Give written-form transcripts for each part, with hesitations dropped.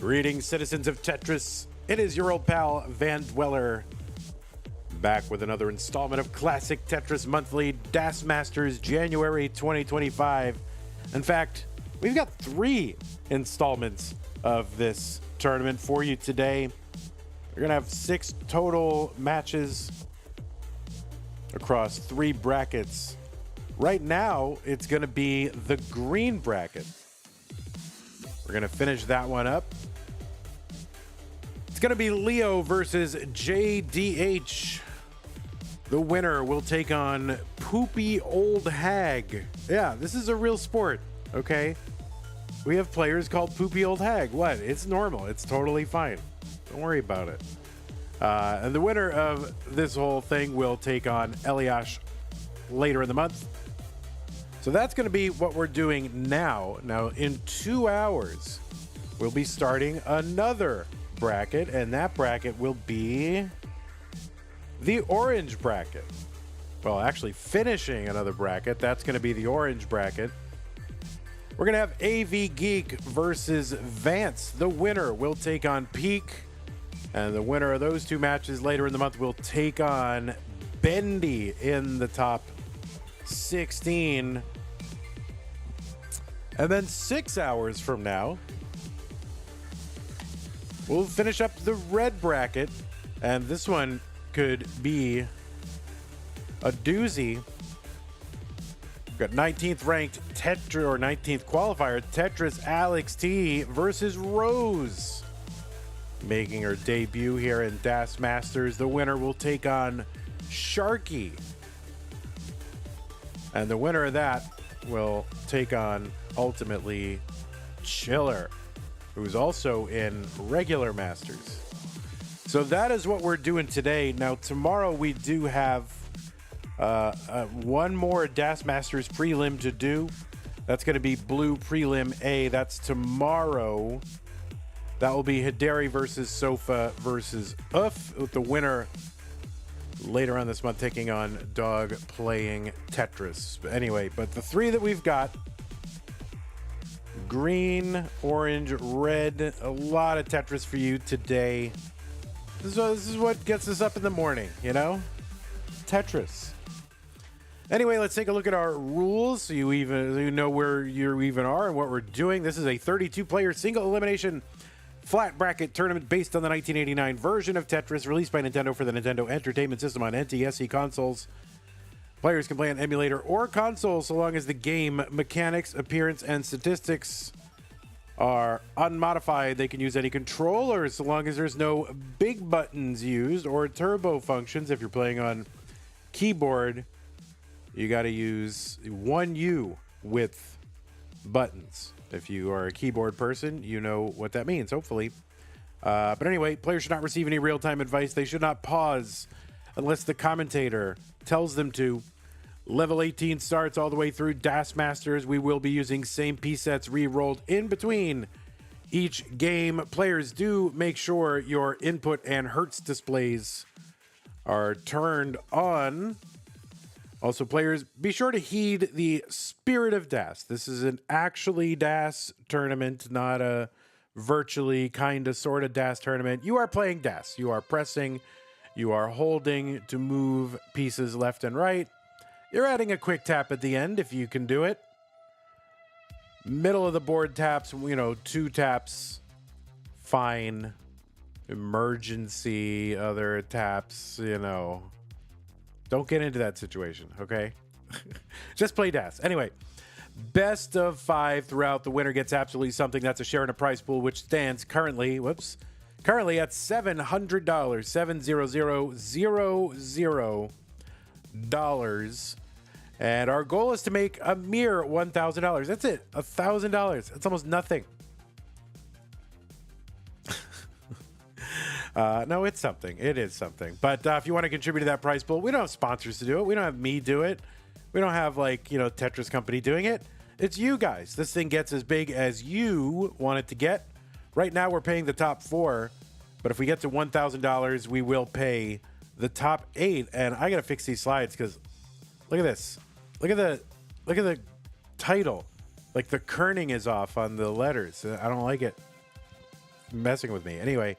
Greetings, citizens of Tetris. It is your old pal, Van Dweller, back with another installment of Classic Tetris Monthly DAS Masters January 2025. In fact, we've got 3 installments of this tournament for you today. We're going to have 6 total matches across 3 brackets. Right now, it's going to be the green bracket. We're going to finish that one up. It's going to be LIO versus JDH. The winner will take on Poopy Old Hag. Yeah, this is a real sport, okay? We have players called Poopy Old Hag. What? It's normal. It's totally fine. Don't worry about it. And the winner of this whole thing will take on LIO later in the month. So that's going to be what we're doing now. Now, in 2 hours, we'll be starting another bracket, and that bracket will be the orange bracket. Well, actually finishing another bracket. That's going to be the orange bracket. We're going to have AV Geek versus Vance. The winner will take on Peak, and the winner of those 2 matches later in the month will take on Bendy in the top 16. And then 6 hours from now, we'll finish up the red bracket, and this one could be a doozy. We've got 19th ranked Tetris, or 19th qualifier Tetris Alex T versus Rose, making her debut here in DAS Masters. The winner will take on Sharky, and the winner of that will take on ultimately Chiller, who's also in regular Masters. So that is what we're doing today. Now, tomorrow we do have one more DAS Masters prelim to do. That's going to be Blue Prelim A. That's tomorrow. That will be Hidari versus Sofa versus Uff, with the winner later on this month taking on Dog playing Tetris. But anyway, but the 3 that we've got: green, orange, red. A lot of Tetris for you today. This is what gets us up in the morning, you know? Tetris. Anyway, let's take a look at our rules so you know where you even are and what we're doing. This is a 32-player single elimination flat bracket tournament based on the 1989 version of Tetris, released by Nintendo for the Nintendo Entertainment System on NTSC consoles. Players can play on emulator or console so long as the game mechanics, appearance, and statistics are unmodified. They can use any controllers so long as there's no big buttons used or turbo functions. If you're playing on keyboard, you got to use 1U with buttons. If you are a keyboard person, you know what that means, hopefully. But anyway, players should not receive any real-time advice. They should not pause unless the commentator tells them to. Level 18 starts all the way through DAS Masters. We will be using same piece sets re-rolled in between each game. Players, do make sure your input and Hertz displays are turned on. Also, players, be sure to heed the spirit of DAS. This is an actually DAS tournament, not a virtually kind of sort of DAS tournament. You are playing DAS. You are pressing, you are holding to move pieces left and right. You're adding a quick tap at the end if you can do it. Middle of the board taps, 2 taps, fine. Emergency, other taps, Don't get into that situation, okay? Just play DAS. Anyway, best of 5 throughout. The winner gets absolutely something. That's a share in a prize pool, which stands currently at $700. $700. And our goal is to make a mere $1,000. That's it. $1,000. That's almost nothing. No, it's something. It is something. But if you want to contribute to that prize pool, we don't have sponsors to do it. We don't have me do it. We don't have Tetris Company doing it. It's you guys. This thing gets as big as you want it to get. Right now, we're paying the top 4. But if we get to $1,000, we will pay the top 8. And I got to fix these slides because look at this. Look at the title. Like the kerning is off on the letters. I don't like it. messing with me. Anyway,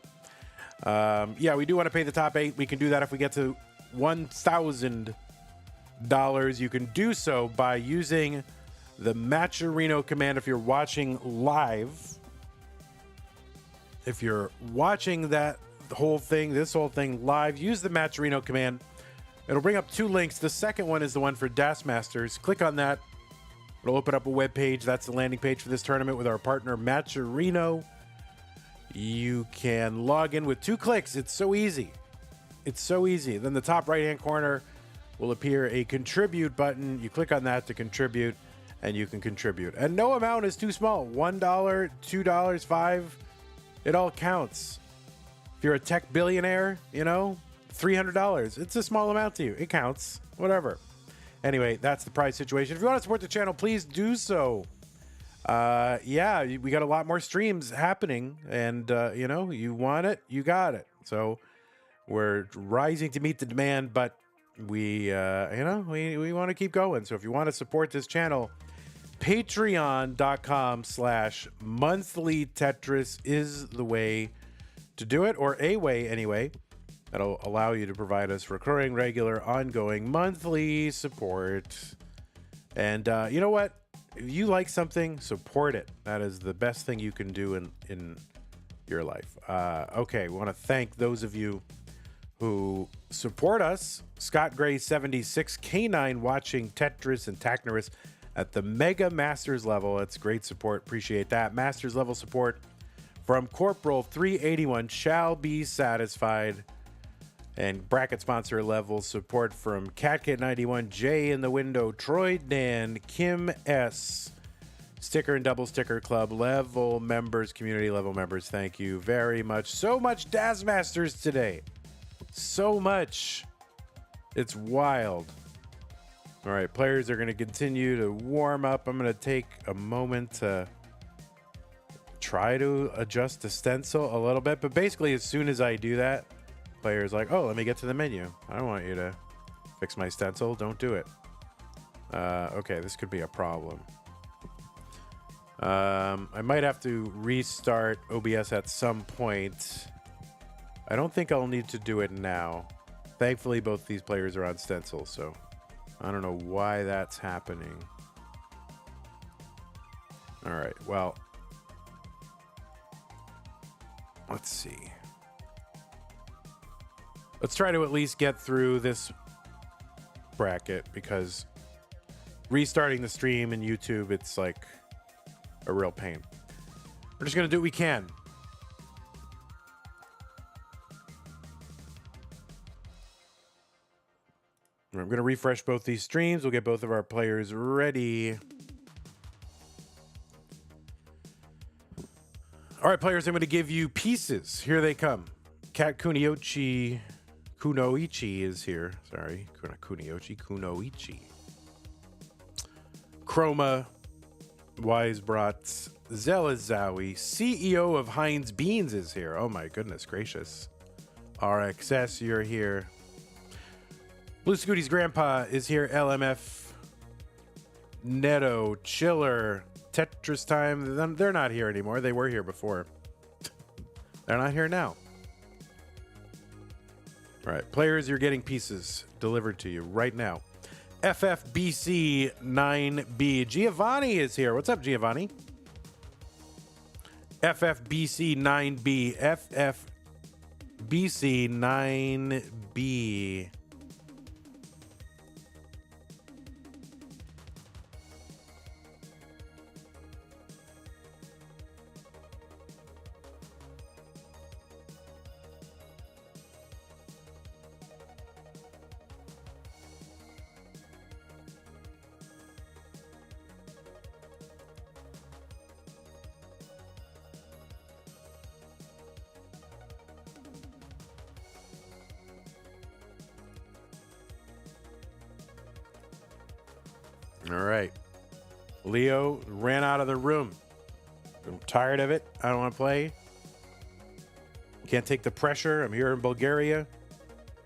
yeah, we do want to pay the top 8. We can do that if we get to $1,000. You can do so by using the Matcherino command if you're watching live. If you're watching this whole thing live, use the Matcherino command. It'll bring up 2 links. The second one is the one for Das Masters. Click on that. It'll open up a web page. That's the landing page for this tournament with our partner Matcherino. You can log in with 2 clicks. It's so easy. It's so easy. Then the top right-hand corner will appear a contribute button. You click on that to contribute, and you can contribute. And no amount is too small. $1, $2, $5. It all counts. If you're a tech billionaire, you know, $300. It's a small amount to you. It counts. Whatever. Anyway, that's the prize situation. If you want to support the channel, please do so. Yeah, we got a lot more streams happening, and you know, you want it, you got it. So we're rising to meet the demand, but we you know, we want to keep going. So if you want to support this channel, patreon.com/monthly Tetris is the way to do it, or a way anyway. That'll allow you to provide us recurring, regular, ongoing, monthly support. And you know what? If you like something, support it. That is the best thing you can do in your life. Okay, we want to thank those of you who support us. Scott Gray 76, K9 watching Tetris and Tacnerus at the Mega Masters level. That's great support. Appreciate that. Masters level support from Corporal 381 shall be satisfied. And bracket sponsor level support from CatKit91, Jay in the window, Troy Dan, Kim S, sticker and double sticker club level members, community level members. Thank you very much. So much Daz Masters today. So much. It's wild. All right, players are going to continue to warm up. I'm going to take a moment to try to adjust the stencil a little bit. But basically, as soon as I do that, player's like, oh, let me get to the menu. I don't want you to fix my stencil. Don't do it. Okay, this could be a problem. I might have to restart OBS at some point. I don't think I'll need to do it now. Thankfully, both these players are on stencil, so I don't know why that's happening. All right, well, let's see. Let's try to at least get through this bracket, because restarting the stream in YouTube, it's like a real pain. We're just going to do what we can. I'm going to refresh both these streams. We'll get both of our players ready. All right, players, I'm going to give you pieces. Here they come. Kat Kunoichi is here. Sorry, Kunoichi. Chroma, Wisebrots, Zelazawi, CEO of Heinz Beans is here. Oh my goodness gracious. RXS, you're here. Blue Scooty's grandpa is here. LMF, Netto, Chiller, Tetris Time. They're not here anymore. They were here before. They're not here now. All right, players, you're getting pieces delivered to you right now. FFBC 9B. Giovanni is here. What's up, Giovanni? FFBC 9B. FFBC 9B. All right. Leo ran out of the room. I'm tired of it. I don't want to play. Can't take the pressure. I'm here in Bulgaria,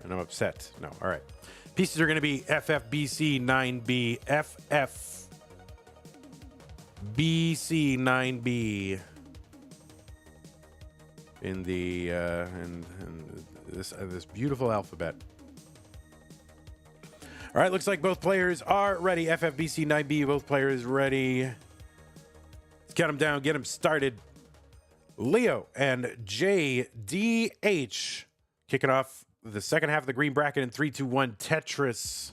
and I'm upset. No. All right. Pieces are going to be FFBC 9B. FFBC 9B. in the in this beautiful alphabet. All right, looks like both players are ready. FFBC 9B, both players ready. Let's count them down, get them started. LIO and JDH kicking off the second half of the green bracket in 3, 2, 1. Tetris.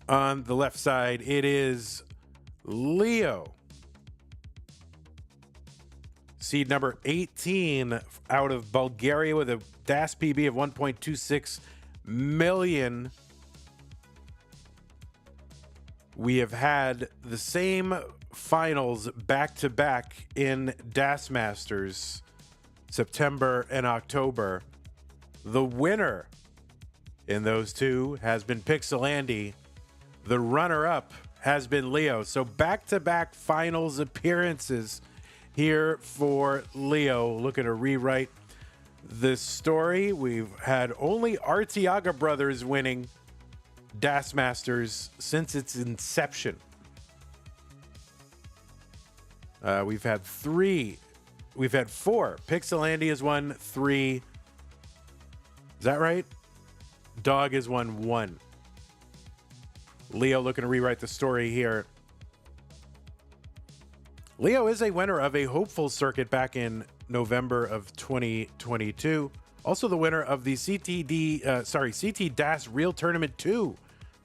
On the left side, it is LIO. Seed number 18 out of Bulgaria with a DAS PB of 1.26 million. We have had the same finals back to back in DAS Masters, September and October. The winner in those two has been Pixelandy. The runner-up has been LIO. So back-to-back finals appearances here for LIO. Looking to rewrite this story. We've had only Arteaga Brothers winning DAS Masters since its inception. We've had four. Pixelandy has won 3. Is that right? Dog has won 1. LIO looking to rewrite the story here. LIO is a winner of a hopeful circuit back in November of 2022. Also the winner of the CT DAS Real Tournament 2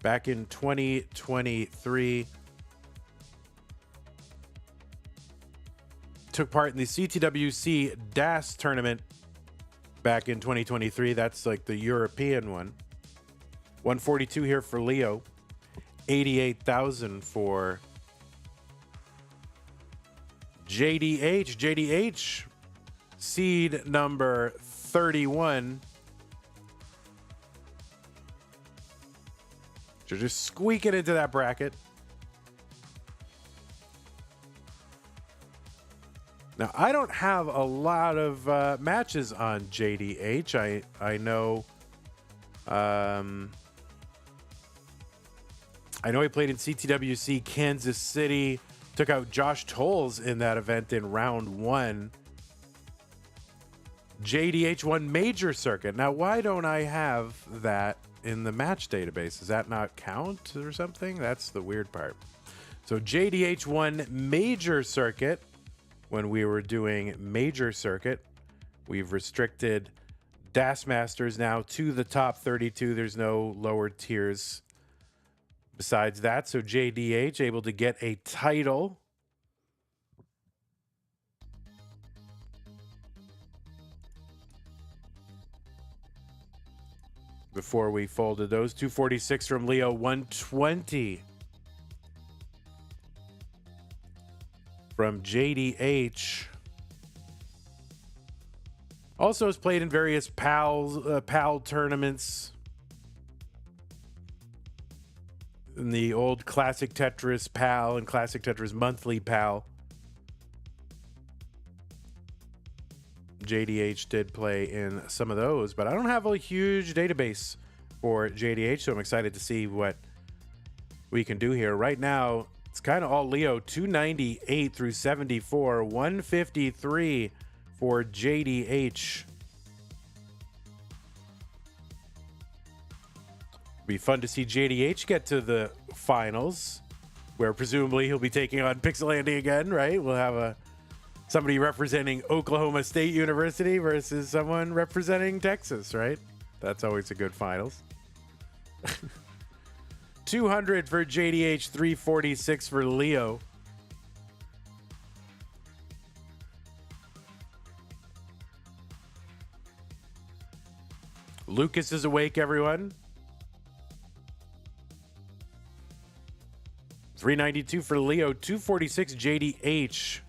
back in 2023. Took part in the CTWC DAS tournament back in 2023. That's like the European one. 142 here for LIO. 88,000 for JDH. JDH, seed number 31. So just squeaking into that bracket. Now, I don't have a lot of matches on JDH. I know... I know he played in CTWC Kansas City, took out Josh Tolles in that event in round 1. JDH won major circuit. Now, why don't I have that in the match database? Does that not count or something? That's the weird part. So JDH won major circuit when we were doing major circuit. We've restricted DAS Masters now to the top 32. There's no lower tiers besides that. So JDH able to get a title. Before we folded those. 246 from LIO, 120 from JDH. Also has played in various PAL tournaments. In the old Classic Tetris PAL and Classic Tetris Monthly PAL. JDH did play in some of those, but I don't have a huge database for JDH, so I'm excited to see what we can do here. Right now, it's kind of all LIO, 298 through 74, 153 for JDH. Be fun to see JDH get to the finals, where presumably he'll be taking on Pixelandy again, right? We'll have somebody representing Oklahoma State University versus someone representing Texas, right? That's always a good finals. 200 for JDH, 346 for LIO. Lucas is awake, everyone. 392 for LIO, 246 JDH.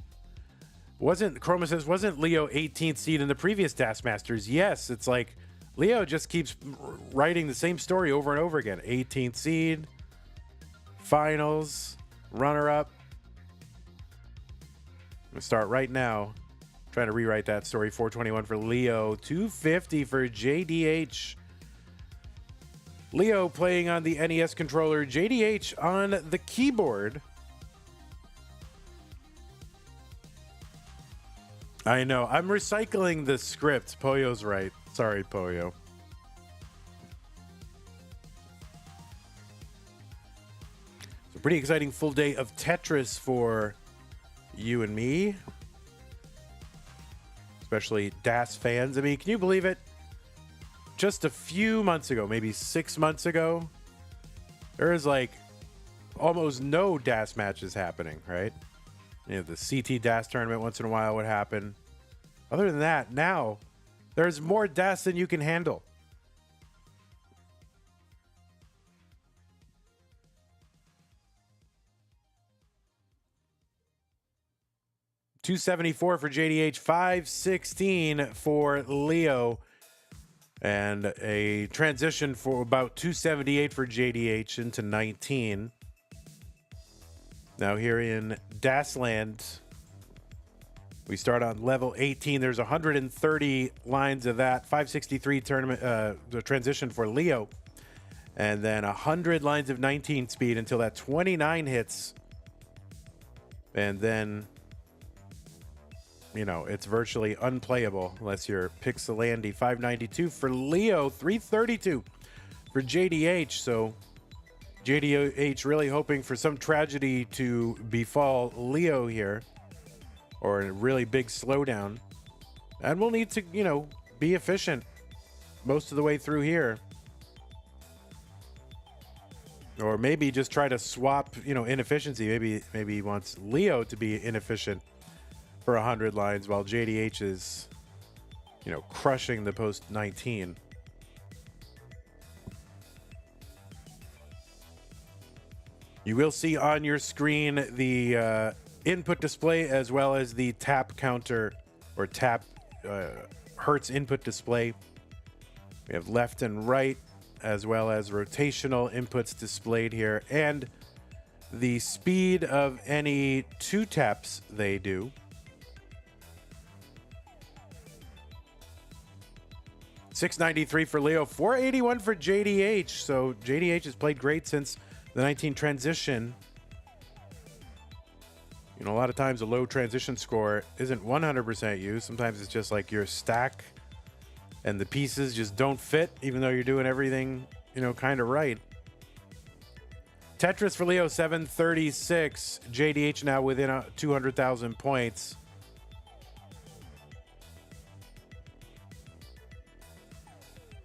Chroma says, wasn't LIO 18th seed in the previous DAS Masters? Yes, it's like LIO just keeps writing the same story over and over again. 18th seed, finals, runner-up. I'm going to start right now. Trying to rewrite that story. 421 for LIO, 250 for JDH. LIO playing on the NES controller, JDH on the keyboard. I know. I'm recycling the script. Poyo's right. Sorry, Poyo. So pretty exciting full day of Tetris for you and me. Especially DAS fans. I mean, can you believe it? Just a few months ago, maybe 6 months ago, there was like almost no DAS matches happening, right? You know, the CT DAS tournament once in a while would happen. Other than that, now there's more DAS than you can handle. $274 for JDH, $516 for LIO, and a transition for about $278 for JDH into 19. Now here in DAS land, we start on level 18. There's 130 lines of that. 563 tournament, the transition for LIO. And then 100 lines of 19 speed until that 29 hits. And then, you know, it's virtually unplayable unless you're Pixelandy. 592 for LIO, 332 for JDH. So JDH really hoping for some tragedy to befall LIO here, or a really big slowdown. And we'll need to, you know, be efficient most of the way through here. Or maybe just try to swap, you know, inefficiency. Maybe he wants LIO to be inefficient for 100 lines while JDH is, you know, crushing the post 19. You will see on your screen the input display as well as the tap counter or tap hertz input display. We have left and right as well as rotational inputs displayed here, and the speed of any 2 taps they do. $693 for LIO, $481 for JDH. So JDH has played great since the 19 transition. You know, a lot of times a low transition score isn't 100% used. Sometimes it's just like your stack and the pieces just don't fit, even though you're doing everything, you know, kind of right. Tetris for LIO, 736. JDH now within 200,000 points.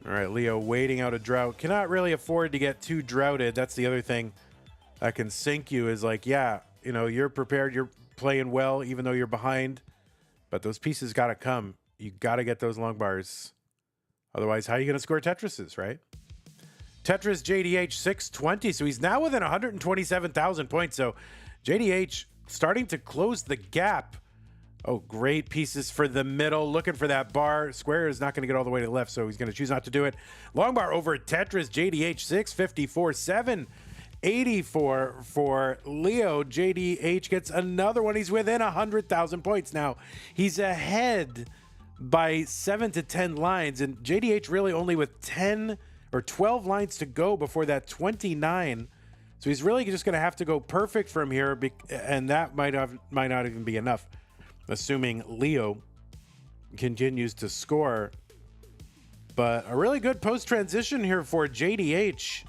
All right, LIO waiting out a drought. Cannot really afford to get too droughted. That's the other thing that can sink you is like, yeah, you know, you're prepared, you're playing well, even though you're behind. But those pieces got to come. You got to get those long bars. Otherwise, how are you going to score Tetrises, right? Tetris JDH 620. So he's now within 127,000 points. So JDH starting to close the gap. Oh, great pieces for the middle. Looking for that bar. Square is not going to get all the way to the left, so he's going to choose not to do it. Long bar over Tetris. JDH 654. 784 for LIO. JDH gets another one. He's within 100,000 points now. He's ahead by 7 to 10 lines, and JDH really only with 10 or 12 lines to go before that 29. So he's really just going to have to go perfect from here, and that might not even be enough, assuming LIO continues to score. But a really good post-transition here for JDH.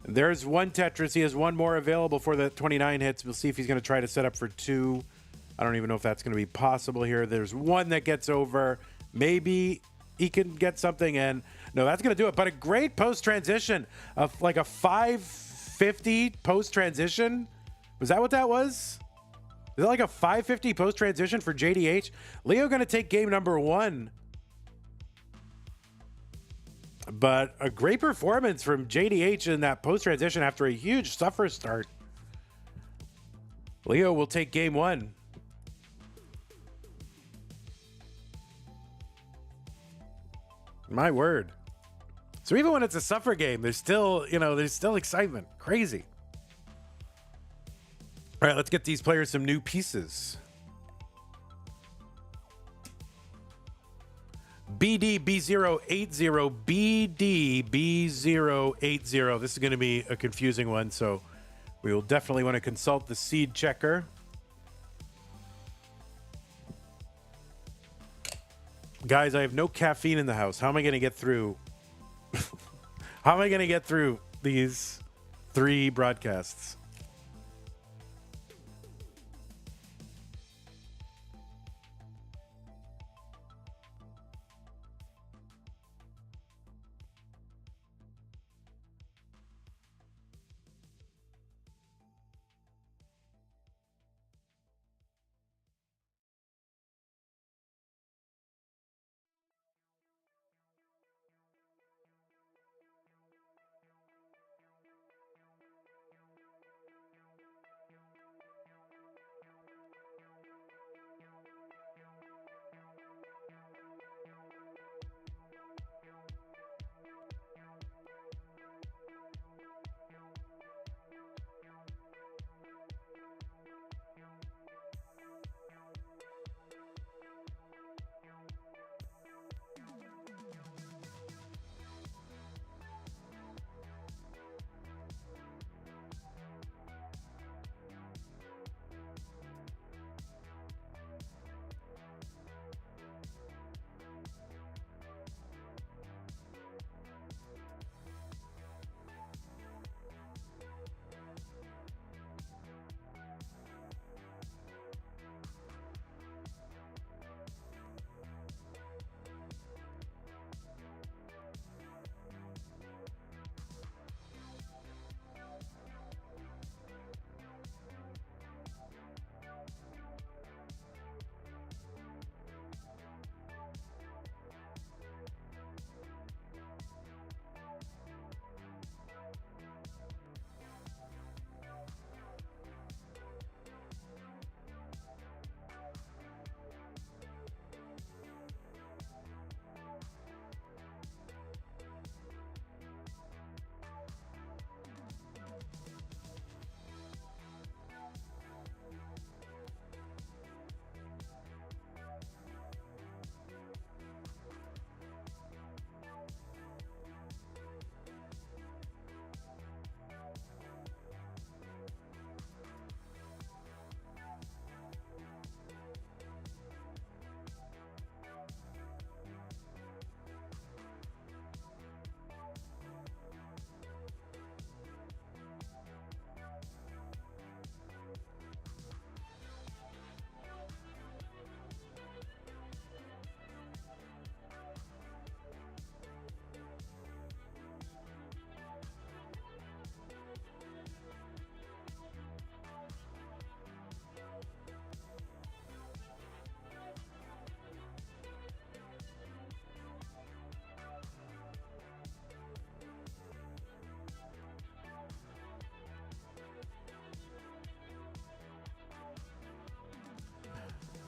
There's one Tetris. He has one more available for the 29 hits. We'll see if he's going to try to set up for 2. I don't even know if that's going to be possible here. There's one that gets over. Maybe he can get something, and no, that's going to do it. But a great post-transition of like a 550 post-transition. Was that what that was? Is that like a 550 post-transition for JDH? LIO going to take game number 1. But a great performance from JDH in that post-transition after a huge suffer start. LIO will take game 1. My word. So even when it's a suffer game, there's still, you know, there's still excitement. Crazy. All right, let's get these players some new pieces. BD B080, BD B080. This is going to be a confusing one, so we will definitely want to consult the seed checker. Guys, I have no caffeine in the house. How am I going to get through? How am I going to get through these 3 broadcasts?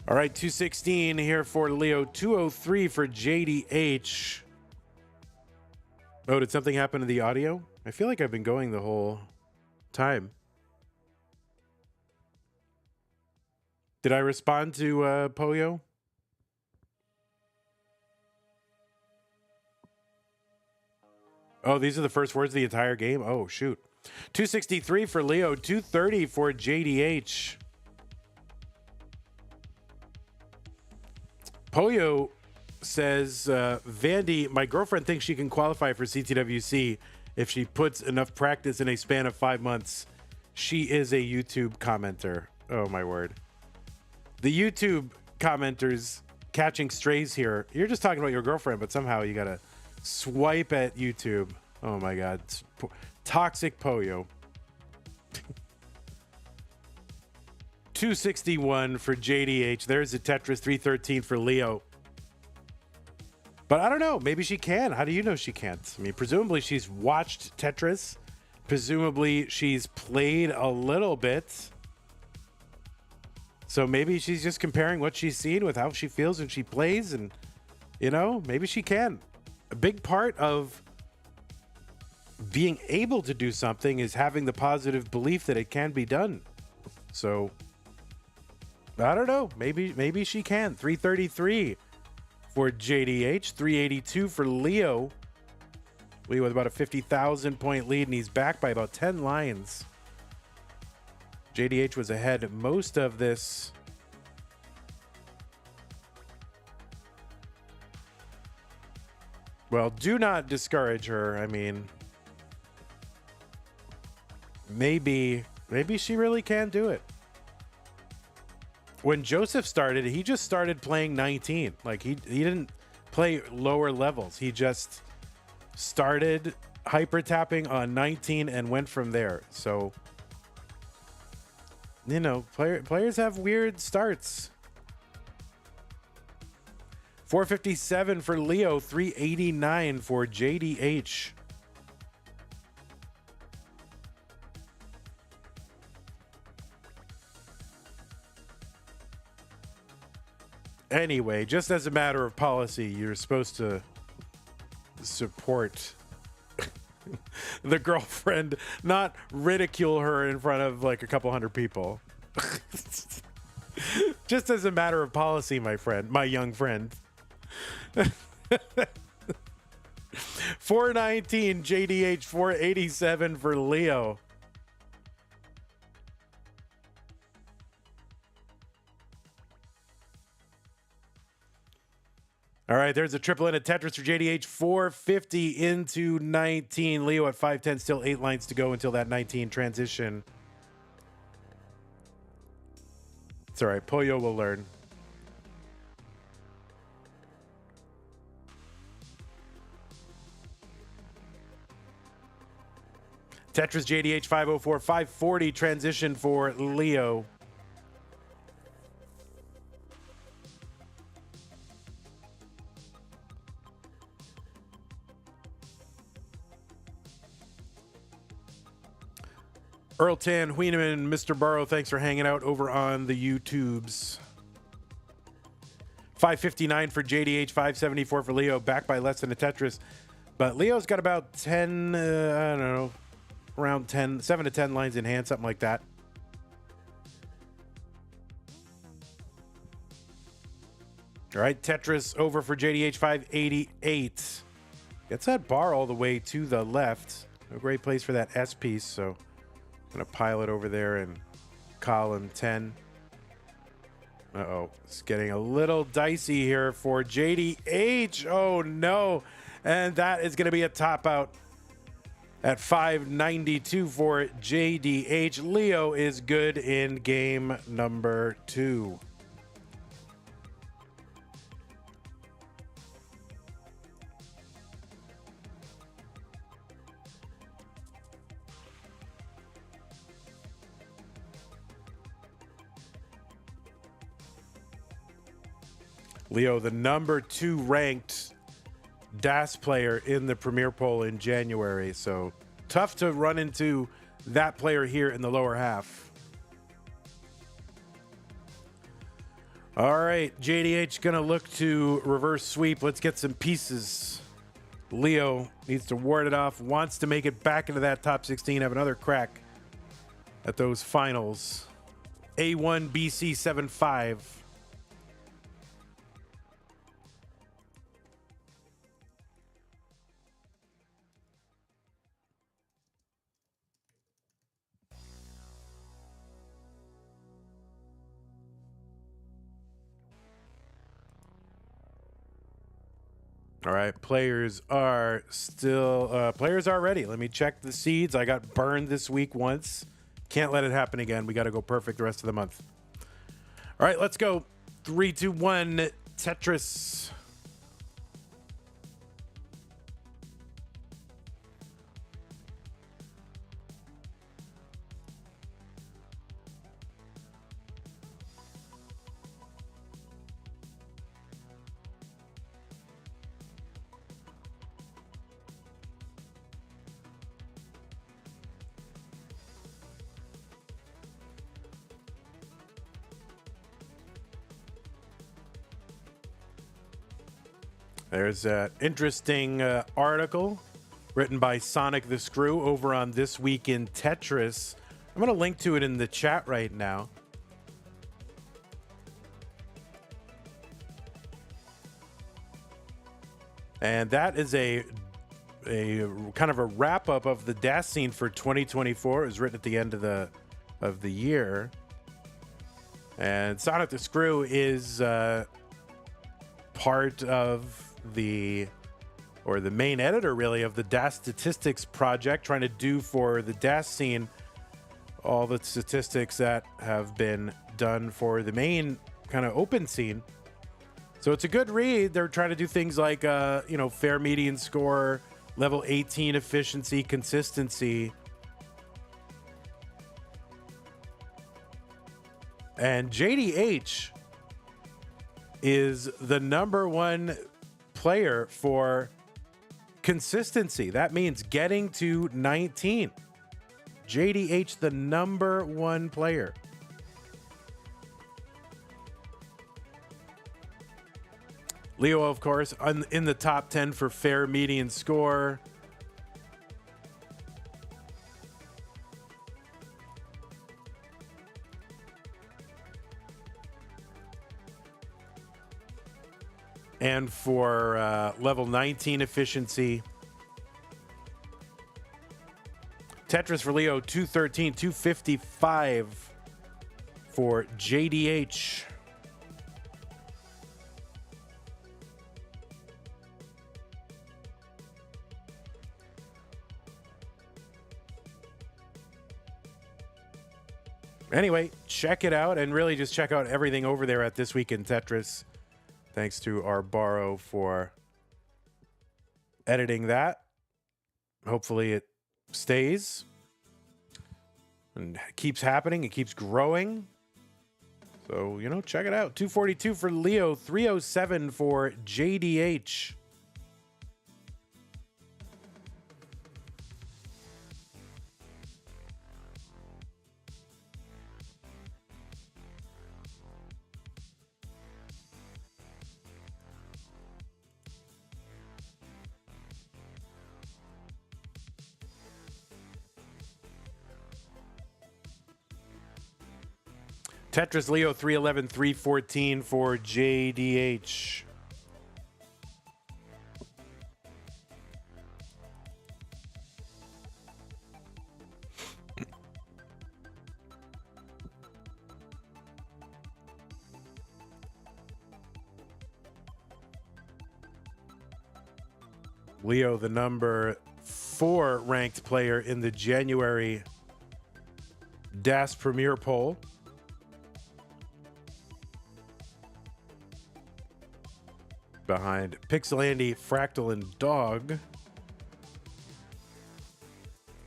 All right, 216 here for Leo, 203 for JDH. Oh, did something happen to the audio? I feel like I've been going the whole time. Did I respond to Poyo? Oh, these are the first words of the entire game? Oh, shoot. 263 for Leo, 230 for JDH. Poyo says, Vandy, my girlfriend thinks she can qualify for CTWC if she puts enough practice in a span of 5 months. She is a YouTube commenter. Oh, my word. The YouTube commenters catching strays here. You're just talking about your girlfriend, but somehow you got to swipe at YouTube. Oh, my God. Toxic Poyo. 261 for JDH. There's a Tetris. 313 for Leo. But I don't know. Maybe she can. How do you know she can't? I mean, presumably she's watched Tetris. Presumably she's played a little bit. So maybe she's just comparing what she's seen with how she feels when she plays. And, you know, maybe she can. A big part of being able to do something is having the positive belief that it can be done. So I don't know. Maybe she can. 333 for JDH. 382 for Leo. Leo with about a 50,000 point lead, and he's back by about 10 lines. JDH was ahead most of this Well, do not discourage her. I mean, maybe she really can do it. When Joseph started, he just started playing 19. Like he didn't play lower levels. He just started hyper tapping on 19 and went from there. So, you know, players have weird starts. 457 for Leo, 389 for JDH. Anyway, just as a matter of policy, you're supposed to support the girlfriend, not ridicule her in front of like a couple hundred people. Just as a matter of policy, my friend, my young friend. 419 JDH, 487 for Leo. All right, there's a triple in a Tetris for JDH, 450 into 19. Leo at 510, still 8 lines to go until that 19 transition. It's all right, Pollo will learn. Tetris JDH 504, 540 transition for Leo. Earl Tan, Wieneman, Mr. Burrow, thanks for hanging out over on the YouTubes. 559 for JDH, 574 for Leo, back by less than a Tetris. But Leo's got about 10, I don't know, around 10, 7 to 10 lines in hand, something like that. All right, Tetris over for JDH, 588. Gets that bar all the way to the left. A great place for that S piece, so I'm going to pile it over there in column 10. Uh-oh, it's getting a little dicey here for JDH. Oh, no. And that is going to be a top out at 592 for JDH. Leo is good in game number 2. Leo, the number 2 ranked DAS player in the Premier Poll in January. So tough to run into that player here in the lower half. All right, JDH gonna look to reverse sweep. Let's get some pieces. Leo needs to ward it off, wants to make it back into that top 16, have another crack at those finals. A1 BC 75. All right, players are ready. Let me check the seeds. I got burned this week once. Can't let it happen again. We got to go perfect the rest of the month. All right, let's go. 3, 2, 1, Tetris. There's an interesting article written by Sonic the Screw over on This Week in Tetris. I'm going to link to it in the chat right now. And that is a kind of a wrap up of the DAS scene for 2024. It was written at the end of the year. And Sonic the Screw is part of or the main editor, really, of the DAS statistics project, trying to do for the DAS scene all the statistics that have been done for the main kind of open scene. So it's a good read. They're trying to do things like, fair median score, level 18 efficiency, consistency. And JDH is the #1 player for consistency. That means getting to 19. JDH, the #1 player. LIO, of course, in the top 10 for fair median score. And for level 19 efficiency. Tetris for LIO, 213, 255 for JDH. Anyway, check it out, and really just check out everything over there at This Week in Tetris. Thanks to our Borrow for editing that. Hopefully it stays and keeps happening. It keeps growing. So, check it out. 242 for LIO, 307 for JDH. Tetris LIO, 311, 314 for JDH. LIO, the #4 ranked player in the January DAS Premier poll. Behind Pixel Andy, Fractal, and Dog.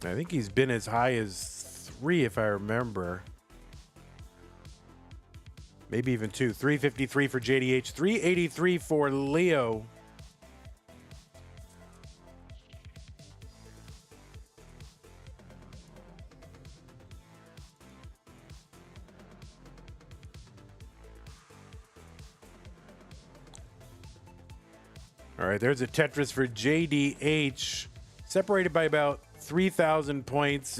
I think he's been as high as 3, if I remember. Maybe even 2. 353 for JDH, 383 for LIO. All right, there's a Tetris for JDH, separated by about 3,000 points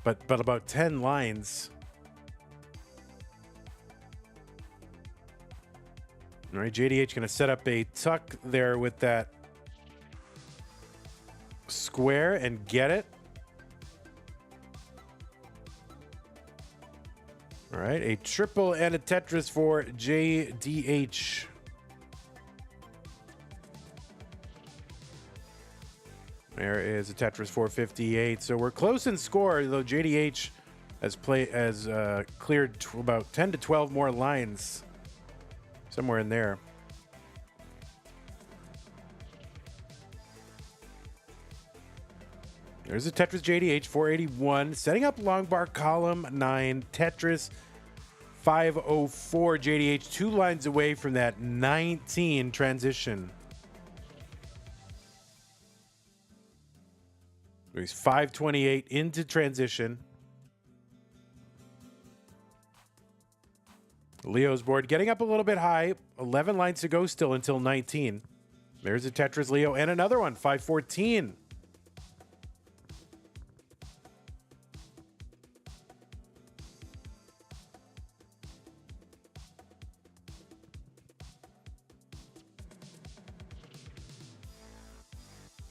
but about 10 lines. All right, JDH going to set up a tuck there with that square and get it. All right, a triple and a Tetris for JDH. There is a Tetris 458. So we're close in score, though JDH has cleared about 10 to 12 more lines. Somewhere in there. There's a Tetris JDH 481. Setting up long bar column 9. Tetris 504 JDH. 2 lines away from that 19 transition. He's 528 into transition. LIO's board getting up a little bit high. 11 lines to go still until 19. There's a Tetris LIO and another one, 514.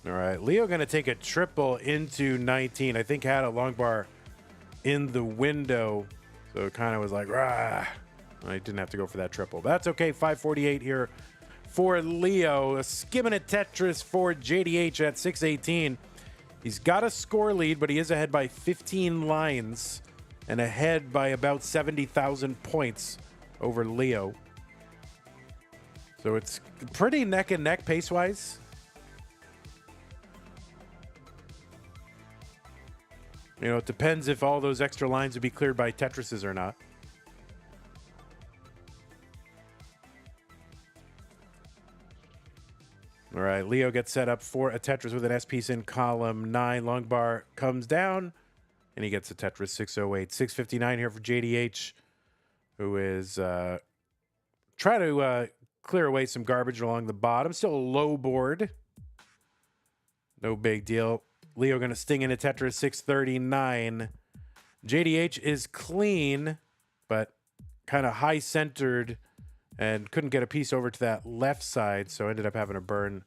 All right, LIO going to take a triple into 19. I think had a long bar in the window, so it kind of was like, rah. I didn't have to go for that triple. But that's okay. 548 here for Leo. A skimming at Tetris for JDH at 618. He's got a score lead, but he is ahead by 15 lines and ahead by about 70,000 points over Leo. So it's pretty neck and neck pace-wise. You know, it depends if all those extra lines would be cleared by Tetrises or not. All right, Leo gets set up for a Tetris with an S piece in column 9. Long bar comes down, and he gets a Tetris 608. 659 here for JDH, who is trying to clear away some garbage along the bottom. Still a low board. No big deal. Leo going to sting in a Tetris 639. JDH is clean, but kind of high-centered and couldn't get a piece over to that left side, so ended up having to burn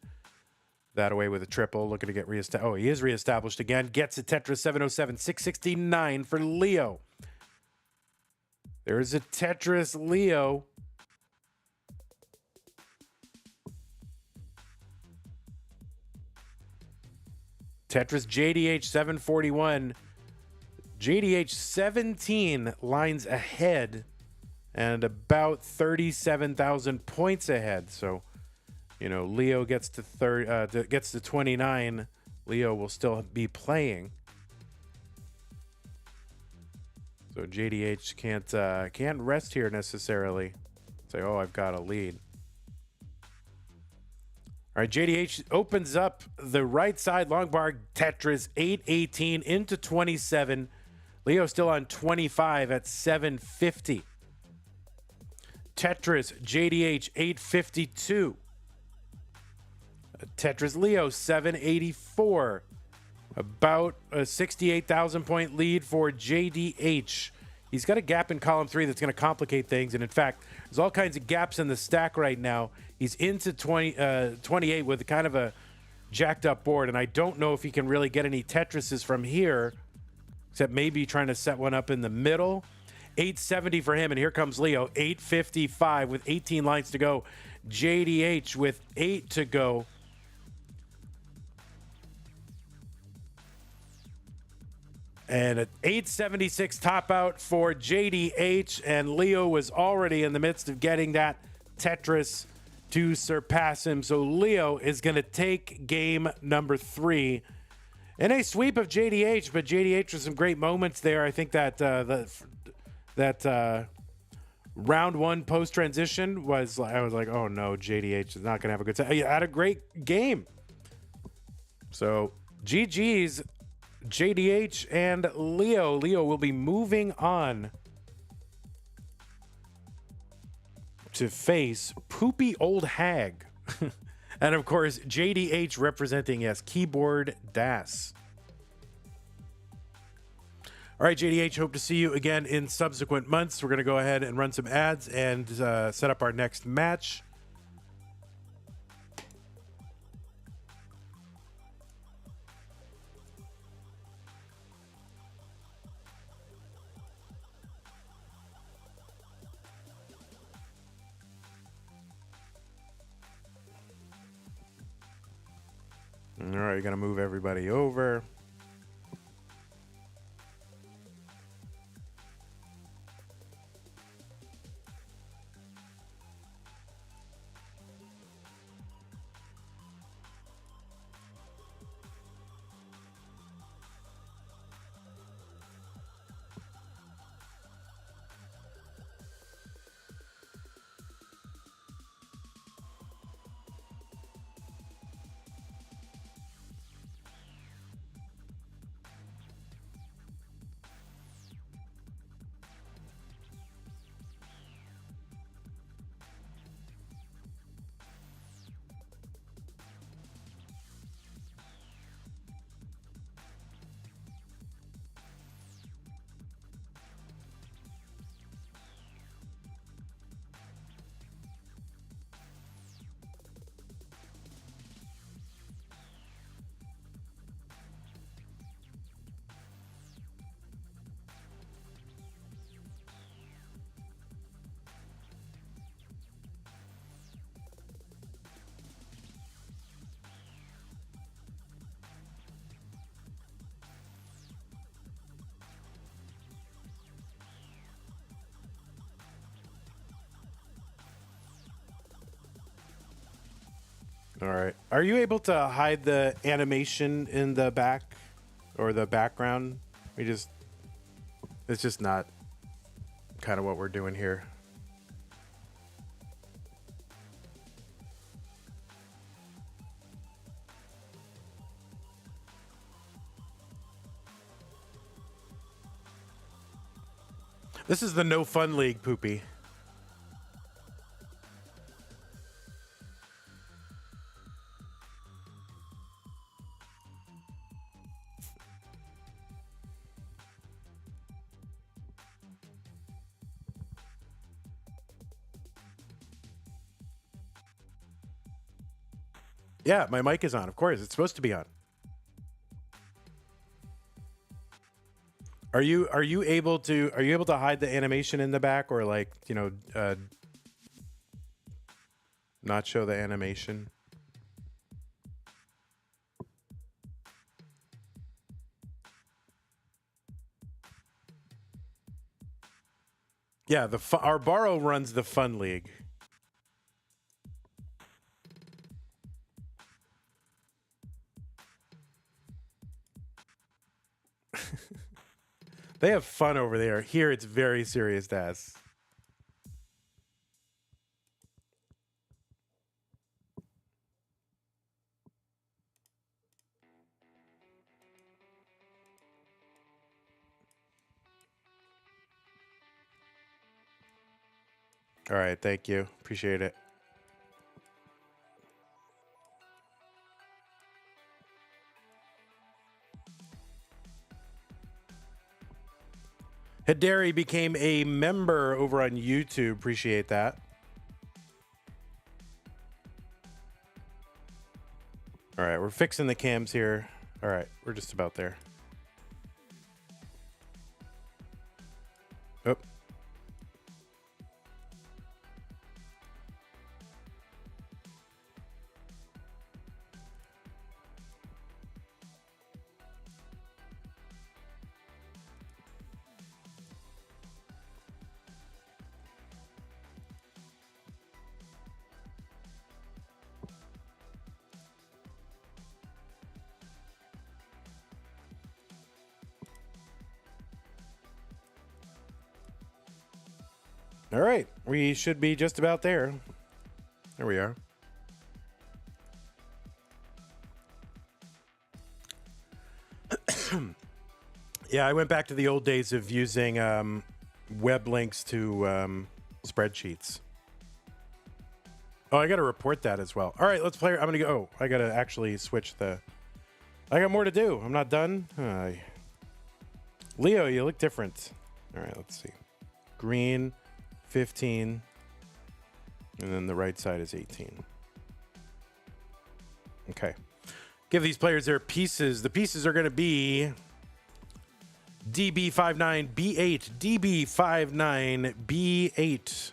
that away with a triple. Looking to get reestablished. Oh, he is reestablished again. Gets a Tetris 707. 669 for Leo. There's a Tetris Leo. Tetris JDH 741. JDH 17 lines ahead and about 37,000 points ahead. So, you know, Leo gets to gets to 29. Leo will still be playing. So JDH can't rest here necessarily. Say, oh, I've got a lead. All right, JDH opens up the right side long bar Tetris 818 into 27. Leo still on 25 at 750. Tetris JDH 852. Tetris Leo 784. About a 68,000 point lead for JDH. He's got a gap in column 3 that's going to complicate things. And in fact, there's all kinds of gaps in the stack right now. He's into 28 with kind of a jacked up board. And I don't know if he can really get any Tetrises from here, except maybe trying to set one up in the middle. 870 for him. And here comes Leo. 855 with 18 lines to go. JDH with 8 to go. And an 876 top out for JDH. And Leo was already in the midst of getting that Tetris to surpass him. So Leo is going to take game number 3 in a sweep of JDH. But JDH with some great moments there. I think that round 1 post transition was, I was like, oh no, JDH is not going to have a good time. He had a great game. So GG's JDH and Leo. Leo will be moving on to face Poopy Old Hag. And of course, JDH representing as Keyboard Das. All right, JDH, hope to see you again in subsequent months. We're going to go ahead and run some ads and set up our next match. All right, you're going to move everybody over. All right. Are you able to hide the animation in the back or the background? It's just not kind of what we're doing here. This is the No Fun League, Poopy. Yeah, my mic is on. Of course, it's supposed to be on. Are you able to hide the animation in the back, or like, you know, not show the animation? Yeah, our Borrow runs the Fun League. They have fun over there. Here, it's very serious, Daz. All right, thank you. Appreciate it. Hidari became a member over on YouTube. Appreciate that. All right, we're fixing the cams here. All right, we're just about there. Oh. All right, we should be just about there. There we are. Yeah, I went back to the old days of using web links to spreadsheets. Oh, I got to report that as well. All right, let's play. I'm going to go. Oh, I got to actually switch the... I got more to do. I'm not done. Leo, you look different. All right, let's see. Green, 15. And then the right side is 18. Okay. Give these players their pieces. The pieces are going to be DB59B8, DB59B8.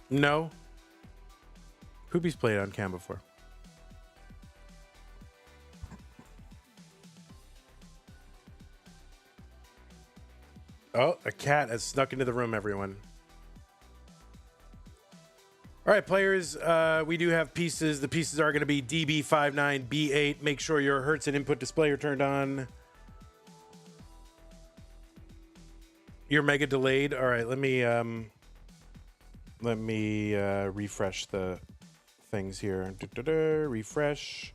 No. Poopy's played on cam before. Oh, a cat has snuck into the room, everyone. All right, players, we do have pieces. The pieces are going to be DB59B8. Make sure your Hertz and input display are turned on. You're mega delayed. All right, let me refresh the things here. Refresh.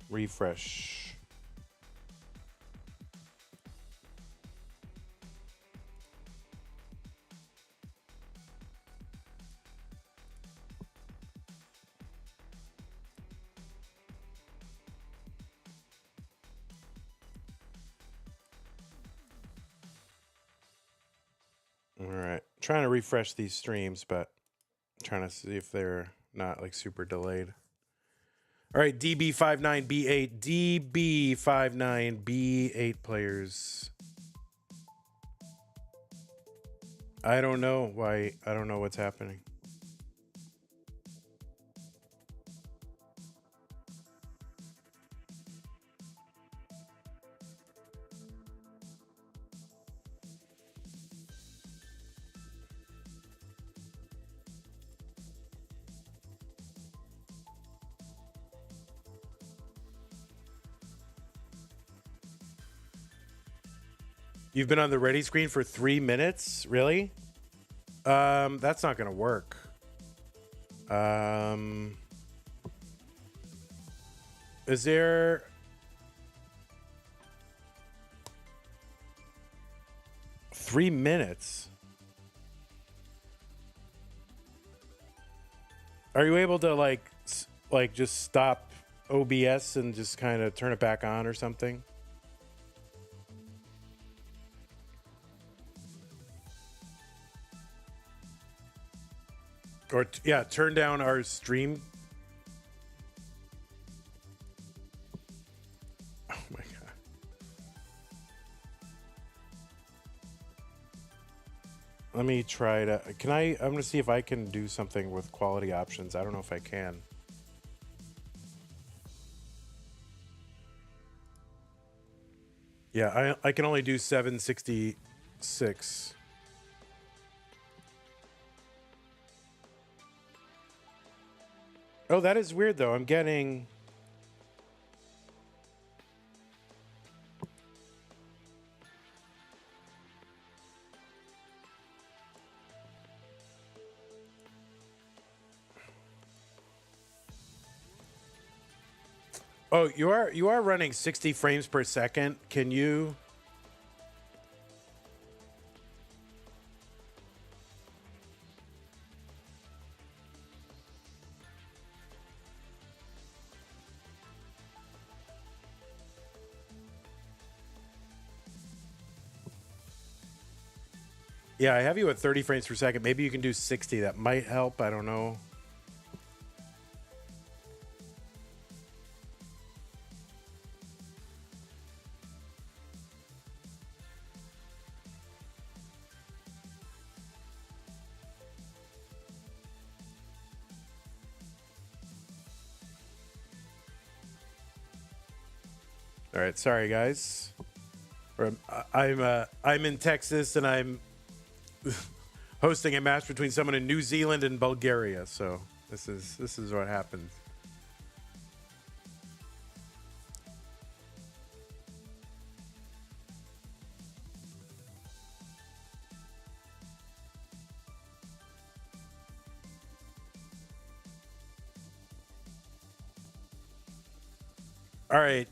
Refresh. All right. Trying to refresh these streams, but trying to see if they're not like super delayed. All right, DB59B8, DB59B8 players. I don't know why. I don't know what's happening. You've been on the ready screen for 3 minutes? Really? That's not going to work. Is there... Three minutes? Are you able to like just stop OBS and just kind of turn it back on or something? Or yeah, turn down our stream. Oh my god. Let me try to. I'm gonna see if I can do something with quality options. I don't know if I can. Yeah, I can only do 766. Oh, that is weird, though. I'm getting... Oh, you are running 60 frames per second. Can you... Yeah, I have you at 30 frames per second. Maybe you can do 60. That might help. I don't know. All right, sorry guys. I'm in Texas and I'm hosting a match between someone in New Zealand and Bulgaria. So this is what happens. All right.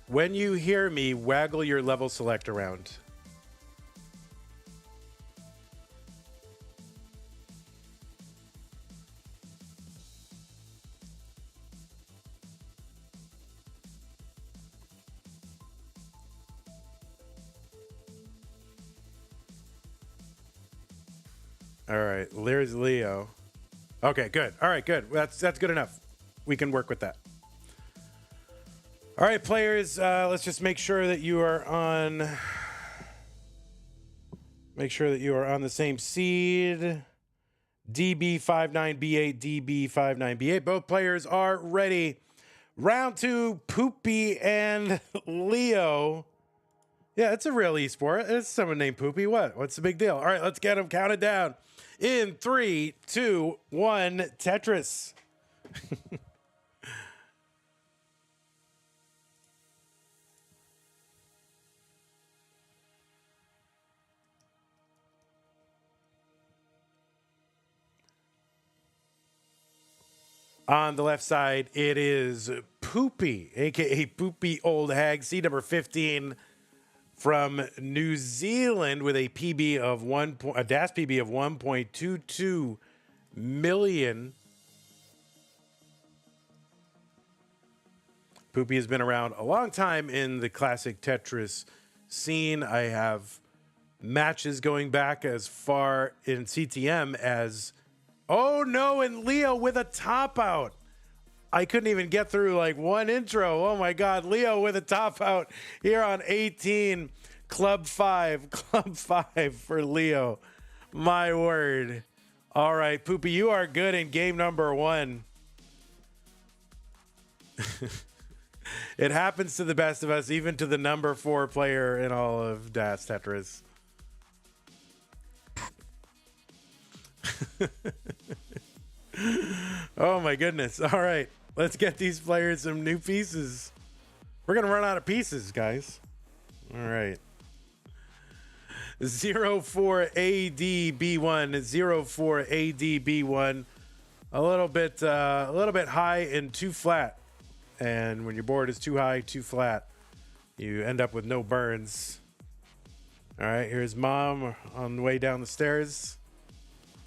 When you hear me, waggle your level select around. All right, there's Leo. Okay, good. All right, good. That's good enough. We can work with that. All right, players, let's just make sure that you are on. Make sure that you are on the same seed. DB59B8, DB59B8. Both players are ready. Round 2, Poopy and LIO. Yeah, it's a real esport. It's someone named Poopy. What's the big deal? All right, let's get them counted down. In 3, 2, 1, Tetris. On the left side, it is Poopy, aka Poopy Old Hag, seed number 15 from New Zealand with a PB of a DAS PB of 1.22 million. Poopy has been around a long time in the classic Tetris scene. I have matches going back as far in CTM as, oh no, and LIO with a top out. I couldn't even get through like one intro. Oh my God, LIO with a top out here on 18. Club 5 for LIO. My word. All right, Poopy, you are good in game number 1. It happens to the best of us, even to the number 4 player in all of Das Tetris. Oh my goodness. All right, let's get these players some new pieces. We're gonna run out of pieces, guys. All right. 04ADB1, 04ADB1. A little bit high and too flat. And when your board is too high, too flat, you end up with no burns. All right, here's Mom on the way down the stairs.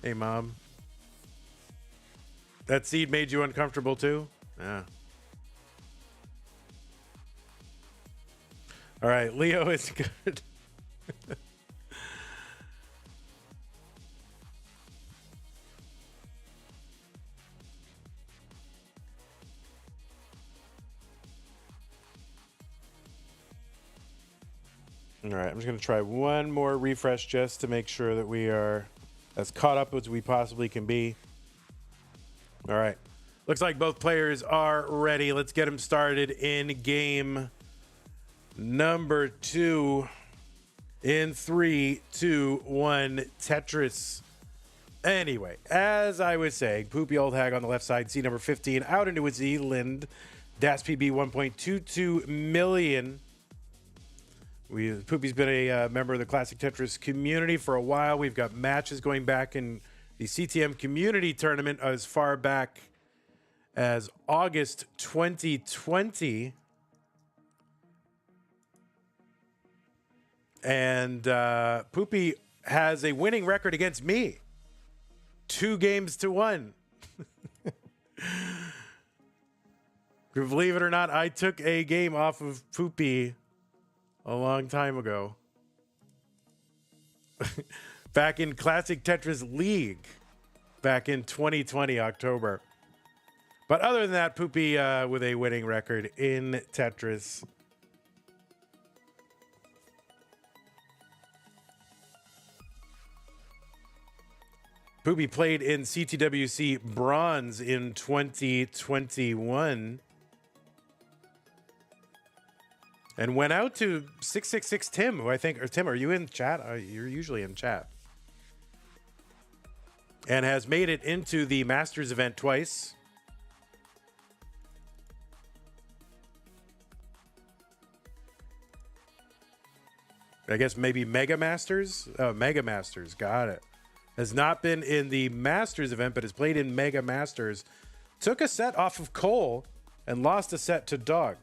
Hey, Mom. That seed made you uncomfortable too? Yeah. All right, LIO is good. All right, I'm just going to try one more refresh just to make sure that we are as caught up as we possibly can be. All right. Looks like both players are ready. Let's get them started in game number 2 in 3, 2, 1, Tetris. Anyway, as I was saying, Poopy Old Hag on the left side, seed number 15, out into its Zealand. DAS PB 1.22 million. Poopy's been a member of the Classic Tetris community for a while. We've got matches going back in the CTM community tournament as far back as August 2020. And Poopy has a winning record against me. 2 games to 1. Believe it or not, I took a game off of Poopy a long time ago. Back in Classic Tetris League back in 2020 October. But other than that, Poopy with a winning record in Tetris. Poopy played in CTWC Bronze in 2021. And went out to 666 Tim, who I think, or Tim, are you in chat? You're usually in chat. And has made it into the Masters event twice. I guess maybe Mega Masters? Oh, Mega Masters, got it. Has not been in the Masters event, but has played in Mega Masters. Took a set off of Cole and lost a set to Dog.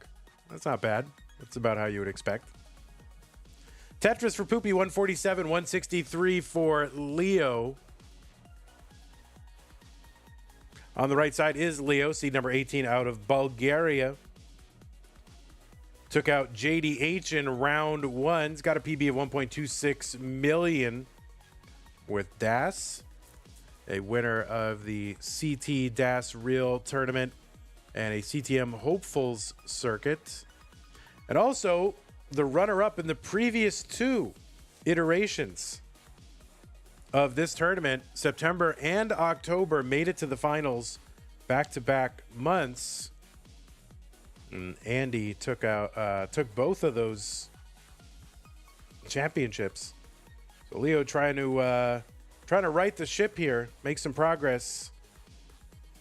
That's not bad. That's about how you would expect. Tetris for Poopy, 147, 163 for LIO. On the right side is LIO, seed number 18 out of Bulgaria. Took out JDH in round 1. He's got a PB of 1.26 million with DAS. A winner of the CT DAS Real Tournament and a CTM Hopefuls circuit. And also the runner-up in the previous 2 iterations of this tournament, September and October, made it to the finals back-to-back months. And Andy took both of those championships. So LIO trying to right the ship here, make some progress,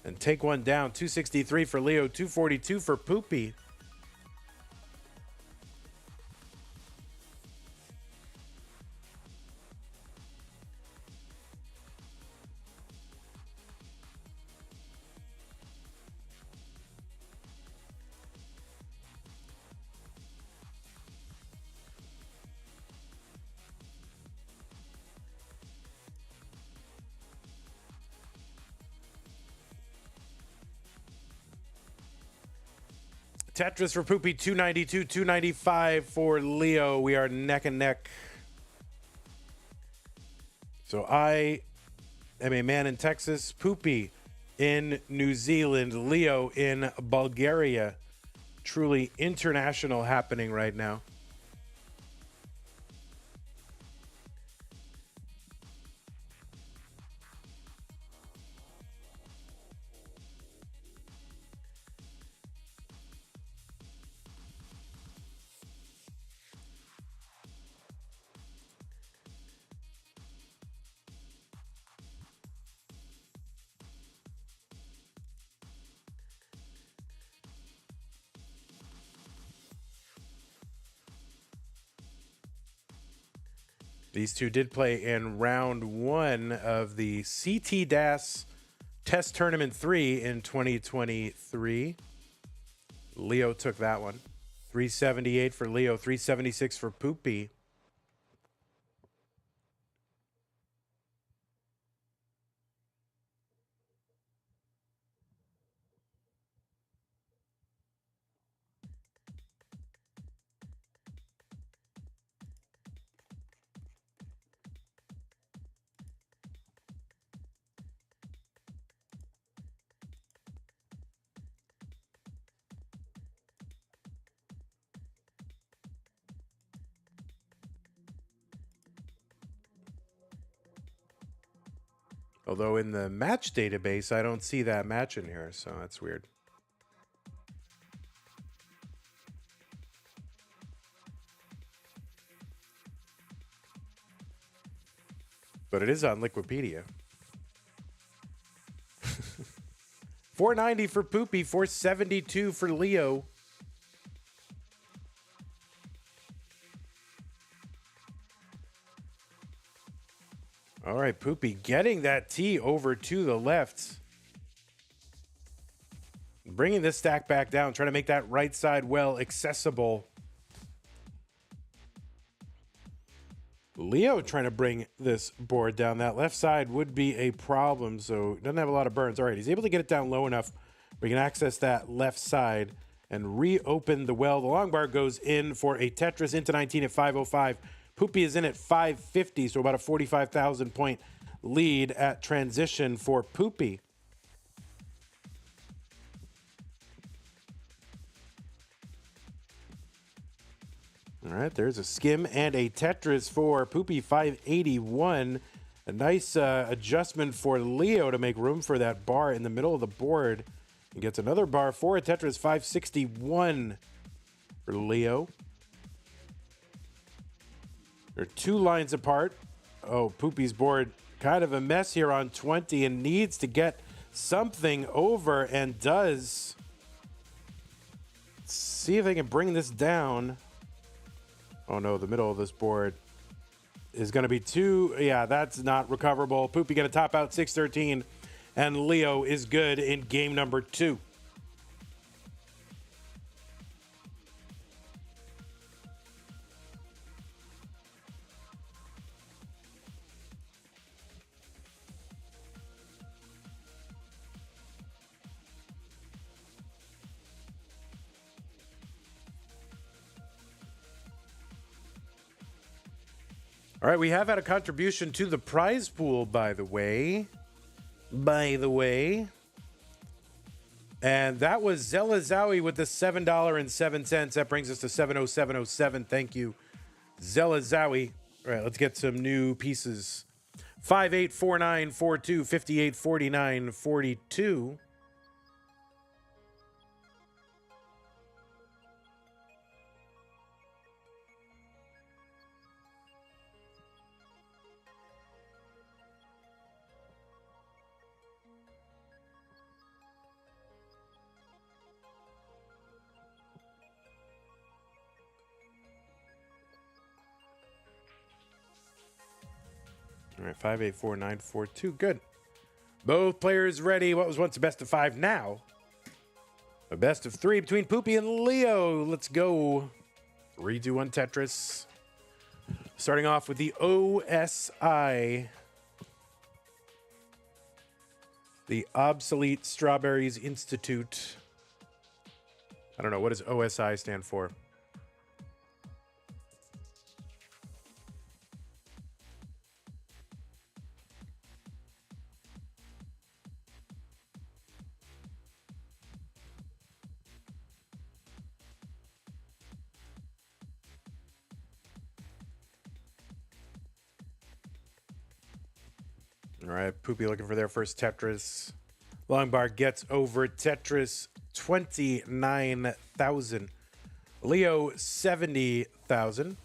and take one down. 263 for LIO, 242 for Poopy. Tetris for Poopy, 292, 295 for LIO. We are neck and neck. So I am a man in Texas, Poopy in New Zealand, Leo in Bulgaria. Truly international happening right now. These two did play in round one of the CT DAS Test Tournament 3 in 2023. Leo took that one. 378 for Leo, 376 for Poopy. Although in the match database, I don't see that match in here, so that's weird. But it is on Liquipedia. 490 for Poopy, 472 for Leo. All right, Poopy getting that tee over to the left. Bringing this stack back down, trying to make that right side well accessible. Leo trying to bring this board down. That left side would be a problem, so doesn't have a lot of burns. All right, he's able to get it down low enough where he can access that left side and reopen the well. The long bar goes in for a Tetris into 19 at 505. Poopy is in at 550, so about a 45,000 point lead at transition for Poopy. All right, there's a skim and a Tetris for Poopy, 581. A nice adjustment for Leo to make room for that bar in the middle of the board. He gets another bar for a Tetris, 561 for Leo. They're two lines apart. Oh, Poopy's board kind of a mess here on 20 and needs to get something over and does. Let's see if they can bring this down. Oh no, the middle of this board is going to be too, yeah, that's not recoverable. Poopy going to top out 613 and Leo is good in game number 2. All right, we have had a contribution to the prize pool, by the way. And that was Zella Zowie with the $7.07. That brings us to 70707. Thank you, Zella Zowie. All right, let's get some new pieces. 584942, 584942. All right, 584942. Good. Both players ready. What was once a best of 5 now? A best of 3 between Poopy and Leo. Let's go. 3, 2, 1 Tetris. Starting off with the OSI. The Obsolete Strawberries Institute. I don't know. What does OSI stand for? All right, Poopy looking for their first Tetris. Long bar gets over Tetris 29,000. LIO 70,000.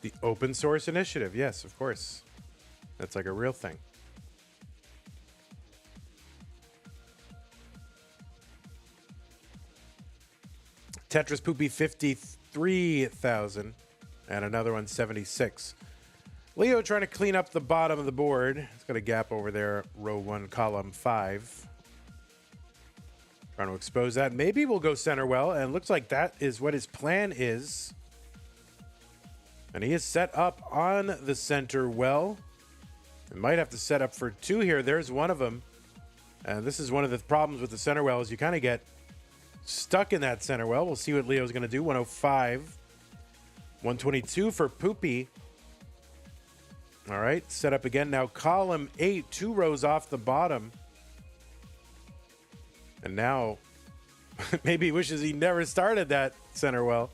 The open source initiative. Yes, of course. That's like a real thing. Tetris Poopy 53,000. And another one 76. LIO trying to clean up the bottom of the board. It's got a gap over there, row 1, column 5. Trying to expose that. Maybe we'll go center well, and looks like that is what his plan is. And he is set up on the center well. It might have to set up for 2 here. There's one of them. And this is one of the problems with the center well is you kind of get stuck in that center well. We'll see what LIO's going to do. 105. 122 for Poopy. All right, set up again. Now column 8, 2 rows off the bottom. And now maybe he wishes he never started that center well.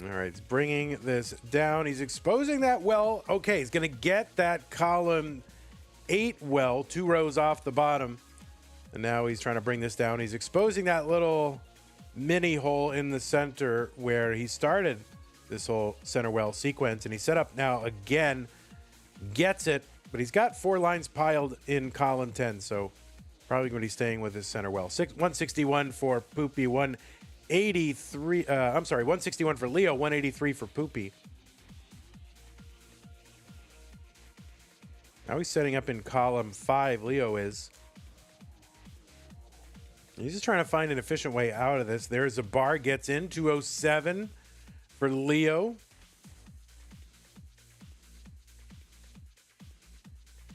All right, he's bringing this down. He's exposing that well. Okay, he's going to get that column 8 well, 2 rows off the bottom. And now he's trying to bring this down. He's exposing that little mini hole in the center where he started this whole center well sequence. And he's set up now again, gets it, but he's got 4 lines piled in column 10. So probably going to be staying with his center well. 161 for Poopy, 183. 161 for LIO, 183 for Poopy. Now he's setting up in column 5, LIO is. He's just trying to find an efficient way out of this. There's a bar, gets in, 207 for LIO.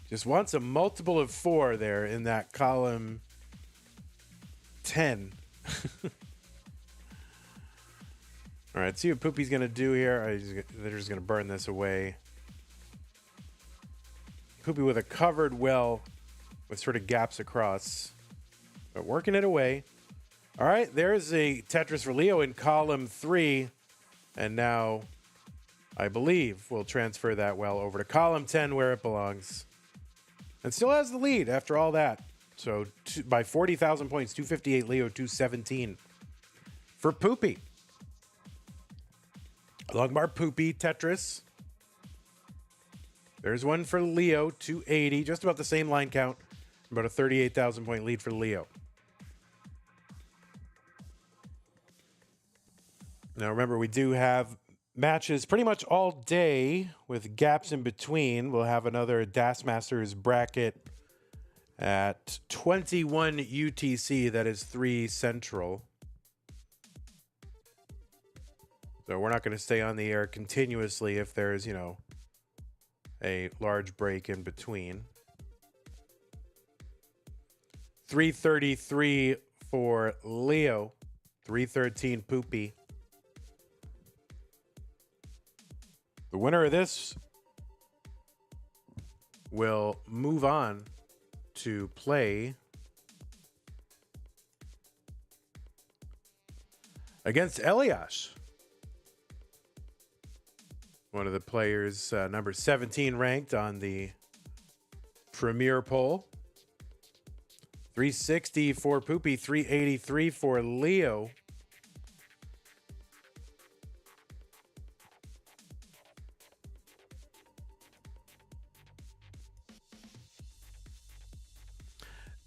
Just wants a multiple of 4 there in that column 10. All right, see what Poopy's going to do here. They're just going to burn this away. Poopy with a covered well with sort of gaps across. But working it away. All right, there's a Tetris for LIO in column 3. And now, I believe, we'll transfer that well over to column 10 where it belongs. And still has the lead after all that. So by 40,000 points, 258 LIO, 217 for Poopy. Long bar Poopy, Tetris. There's one for LIO, 280. Just about the same line count. About a 38,000 point lead for LIO. Now remember, we do have matches pretty much all day with gaps in between. We'll have another DAS Masters bracket at 21 UTC. That is 3 Central. So we're not going to stay on the air continuously if there's, you know, a large break in between. 333 for LIO, 313 Poopy. The winner of this will move on to play against Eliash. One of the players, number 17 ranked on the Premier poll. 360 for Poopy, 383 for LIO.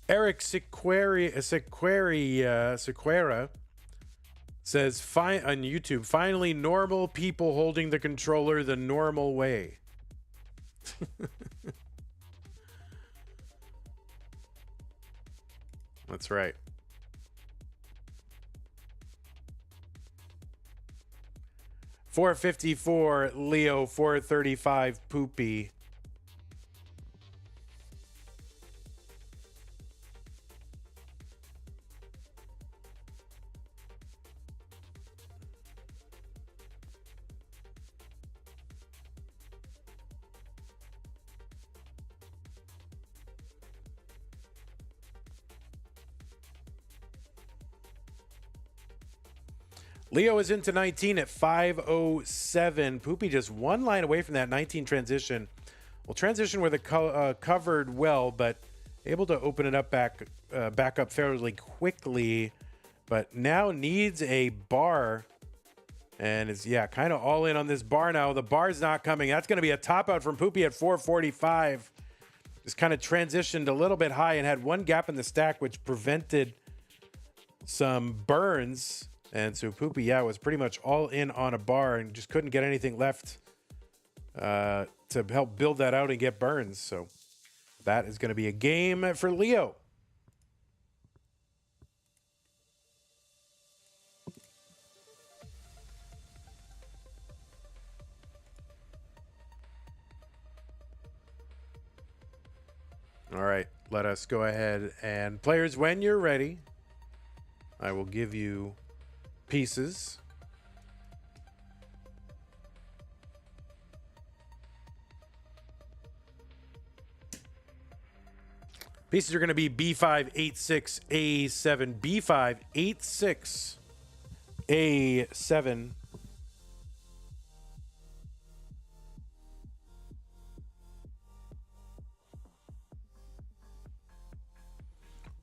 Eric Sequera says, on YouTube, finally normal people holding the controller the normal way. That's right. $454 LIO, $435 Poopy. Leo is into 19 at 507. Poopy just one line away from that 19 transition. Well, transition where the covered well, but able to open it up back up fairly quickly. But now needs a bar. And is, yeah, kind of all in on this bar now. The bar's not coming. That's going to be a top out from Poopy at 445. Just kind of transitioned a little bit high and had one gap in the stack, which prevented some burns. And so Poopy, yeah, was pretty much all in on a bar and just couldn't get anything left to help build that out and get burns. So that is going to be a game for Leo. All right, let us go ahead and players, when you're ready, I will give you pieces. Pieces are going to be B5, 8-6, A7, B5, 8-6, A7.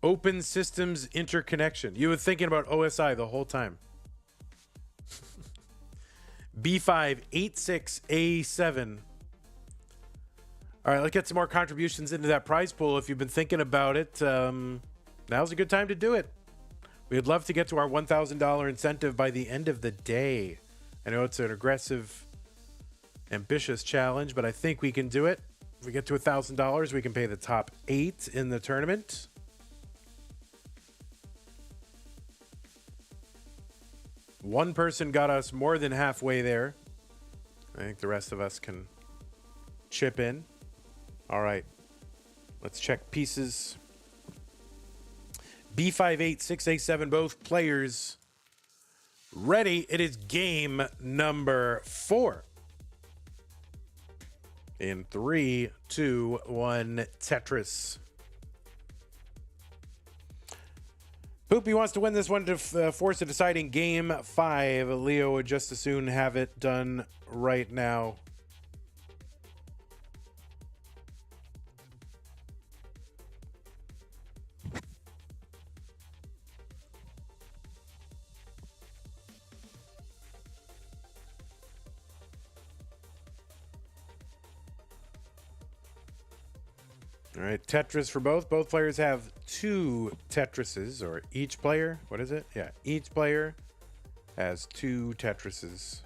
Open systems interconnection. You were thinking about OSI the whole time. B5, 8-6, A7. All right, let's get some more contributions into that prize pool. If you've been thinking about it, now's a good time to do it. We'd love to get to our $1,000 incentive by the end of the day. I know it's an aggressive, ambitious challenge, but I think we can do it. If we get to $1,000, we can pay the top 8 in the tournament. One person got us more than halfway there. I think the rest of us can chip in. All right, let's check pieces. B5, 8-6, A7, both players ready. It is game number 4. In 3, 2, 1, Tetris. Poopy wants to win this one to force a deciding game 5. Leo would just as soon have it done right now. All right, Tetris for both. Both players have 2 Tetrises, or each player. What is it? Yeah, each player has 2 Tetrises.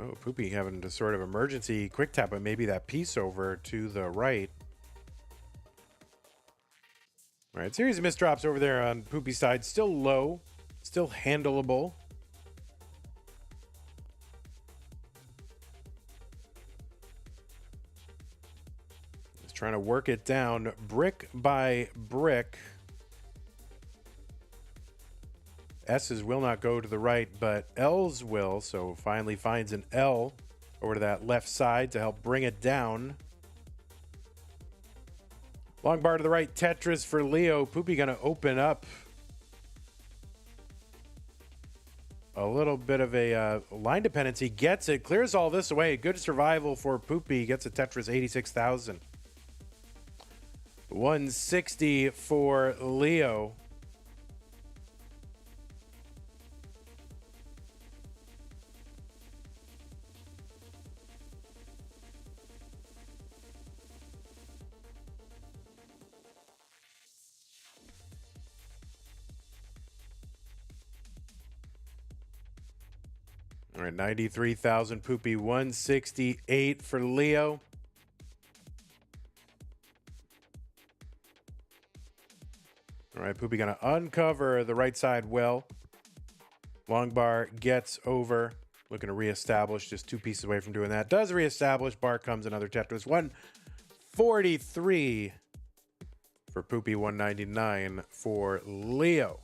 Oh, Poopy having a sort of emergency quick tap, but maybe that piece over to the right. All right, series of misdrops over there on Poopy's side. Still low, still handleable. Trying to work it down brick by brick. S's will not go to the right, but L's will. So finally finds an L over to that left side to help bring it down. Long bar to the right, Tetris for Leo. Poopy going to open up a little bit of a line dependency. Gets it, clears all this away. Good survival for Poopy. Gets a Tetris 86,000. 160 for Leo. All right, 93,000 Poopy, 168 for Leo. All right, Poopy going to uncover the right side well. Long bar gets over. Looking to reestablish, just 2 pieces away from doing that. Does reestablish. Bar comes another Tetris. 143 for Poopy, 199 for Leo.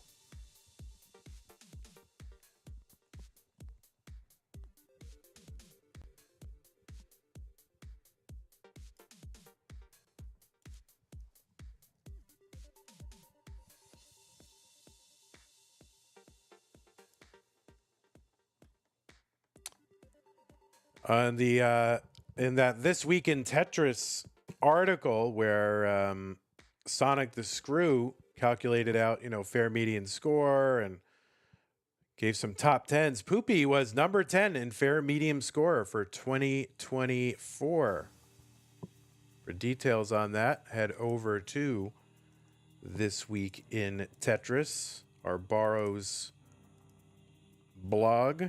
On the in that This Week in Tetris article where Sonic the Screw calculated out, fair median score and gave some top tens. Poopy was number 10 in fair medium score for 2024. For details on that, head over to This Week in Tetris, our Borrows blog.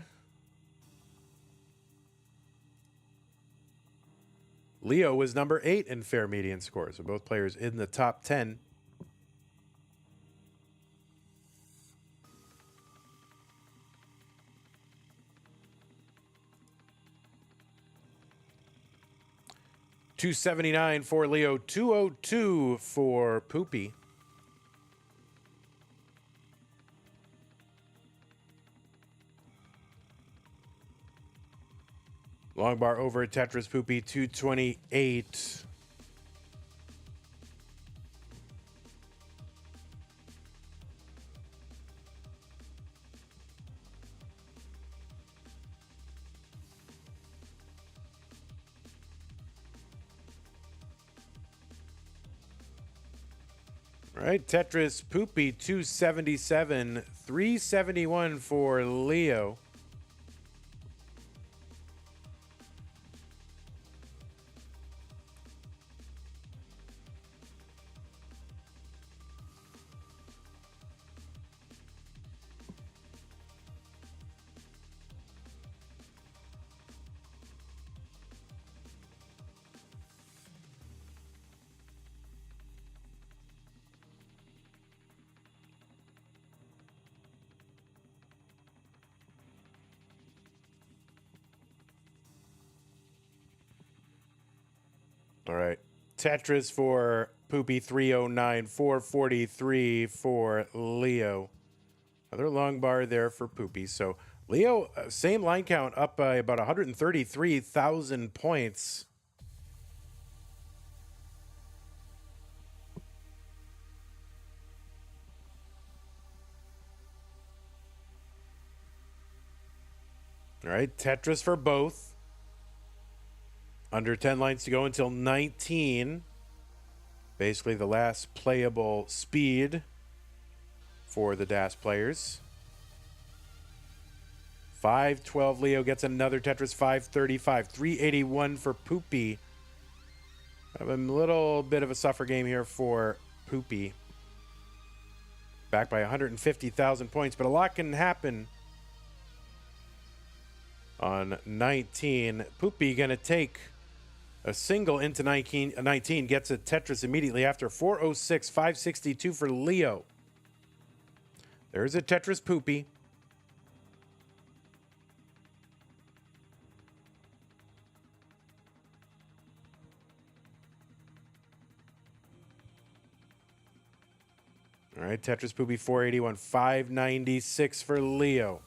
LIO was number 8 in fair median score, so both players in the top 10. $279 for LIO, $202 for Poopy. Long bar over at Tetris Poopy, 228. All right, Tetris Poopy, 277, 371 for LIO. All right. Tetris for Poopy, 309, 443 for LIO. Another long bar there for Poopy. So LIO, same line count, up by about 133,000 points. All right, Tetris for both. Under 10 lines to go until 19. Basically the last playable speed for the DAS players. 512 LIO gets another Tetris, 535. 381 for Poopy. A little bit of a suffer game here for Poopy. Back by 150,000 points, but a lot can happen on 19. Poopy going to take a single into 19, gets a Tetris immediately after. 406, 562 for LIO. There's a Tetris Poopy. All right, Tetris Poopy, 481, 596 for LIO.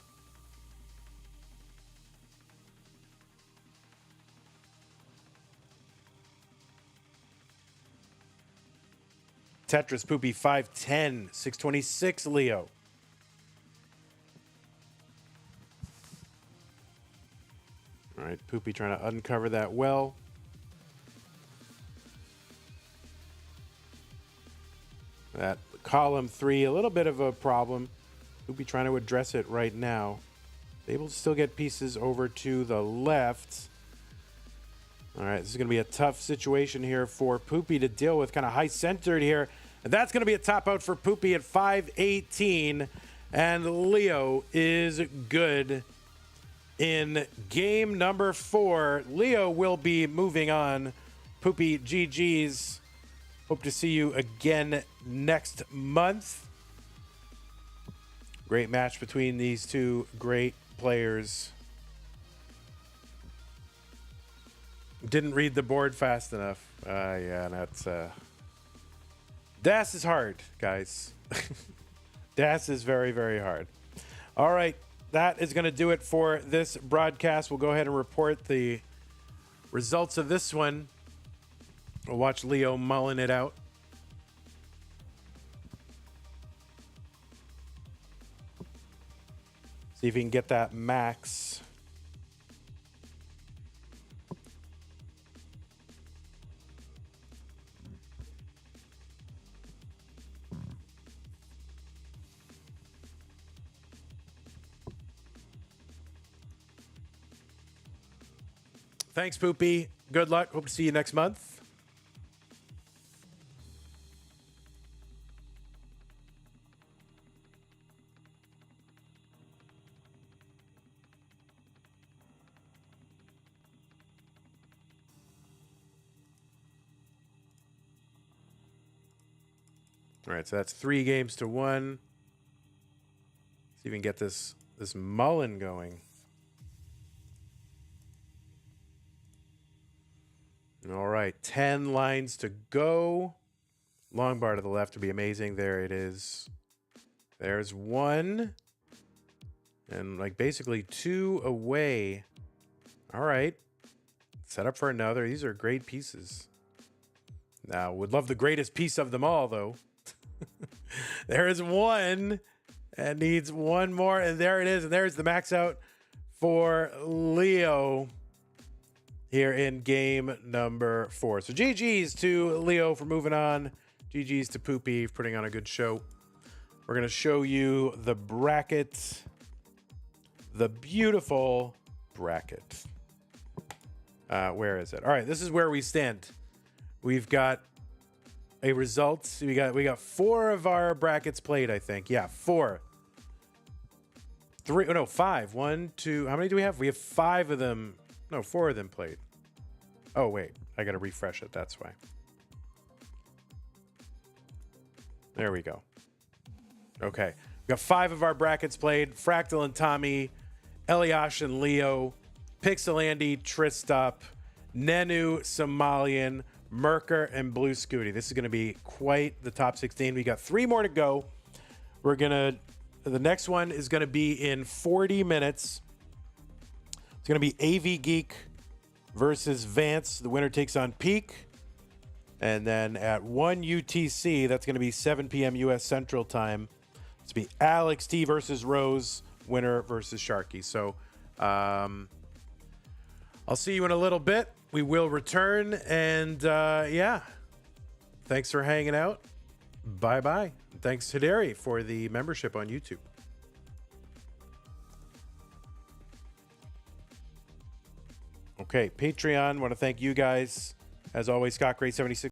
Tetris Poopy, 510, 626 LIO. All right, Poopy trying to uncover that well. That column 3, a little bit of a problem. Poopy trying to address it right now. Able to still get pieces over to the left. All right, this is going to be a tough situation here for Poopy to deal with, kind of high-centered here. And that's going to be a top out for Poopy at 518. And LIO is good in game number 4. LIO will be moving on. Poopy, GG's. Hope to see you again next month. Great match between these two great players. Didn't read the board fast enough. Yeah, that's... DAS is hard, guys. DAS is very, very hard. All right, that is going to do it for this broadcast. We'll go ahead and report the results of this one. We'll watch LIO mulling it out. See if he can get that max. Thanks, Poopy. Good luck. Hope to see you next month. All right, so that's 3 games to 1. Let's see if we can get this Mullen going. All right, 10 lines to go. Long bar to the left would be amazing. There it is. There's 1. And like basically 2 away. All right. Set up for another. These are great pieces. Now, would love the greatest piece of them all, though. There is 1 and needs 1 more. And there it is. And there's the max out for LIO here in game number 4. So GG's to LIO for moving on. GG's to Poopy for putting on a good show. We're going to show you the bracket. The beautiful bracket. Where is it? All right, this is where we stand. We've got a result. We got 4 of our brackets played, I think. Yeah, 4. 3, oh no, 5. 1, 2, how many do we have? We have 5 of them. No, 4 of them played. Oh, wait. I got to refresh it. That's why. There we go. Okay. We got 5 of our brackets played. Fractal and Tommy, Eliash and LIO, Pixel Andy, Tristop, Nenu, Somalian, Merker, and Blue Scooty. This is going to be quite the top 16. We got 3 more to go. The next one is going to be in 40 minutes. It's going to be AV Geek versus Vance. The winner takes on Peak. And then at 1 UTC, that's going to be 7 p.m. U.S. Central Time. It's going to be Alex T versus Rose, winner versus Sharky. So I'll see you in a little bit. We will return. And yeah, thanks for hanging out. Bye-bye. Thanks to Hidari for the membership on YouTube. Okay, Patreon. Want to thank you guys. As always, Scott Gray 76.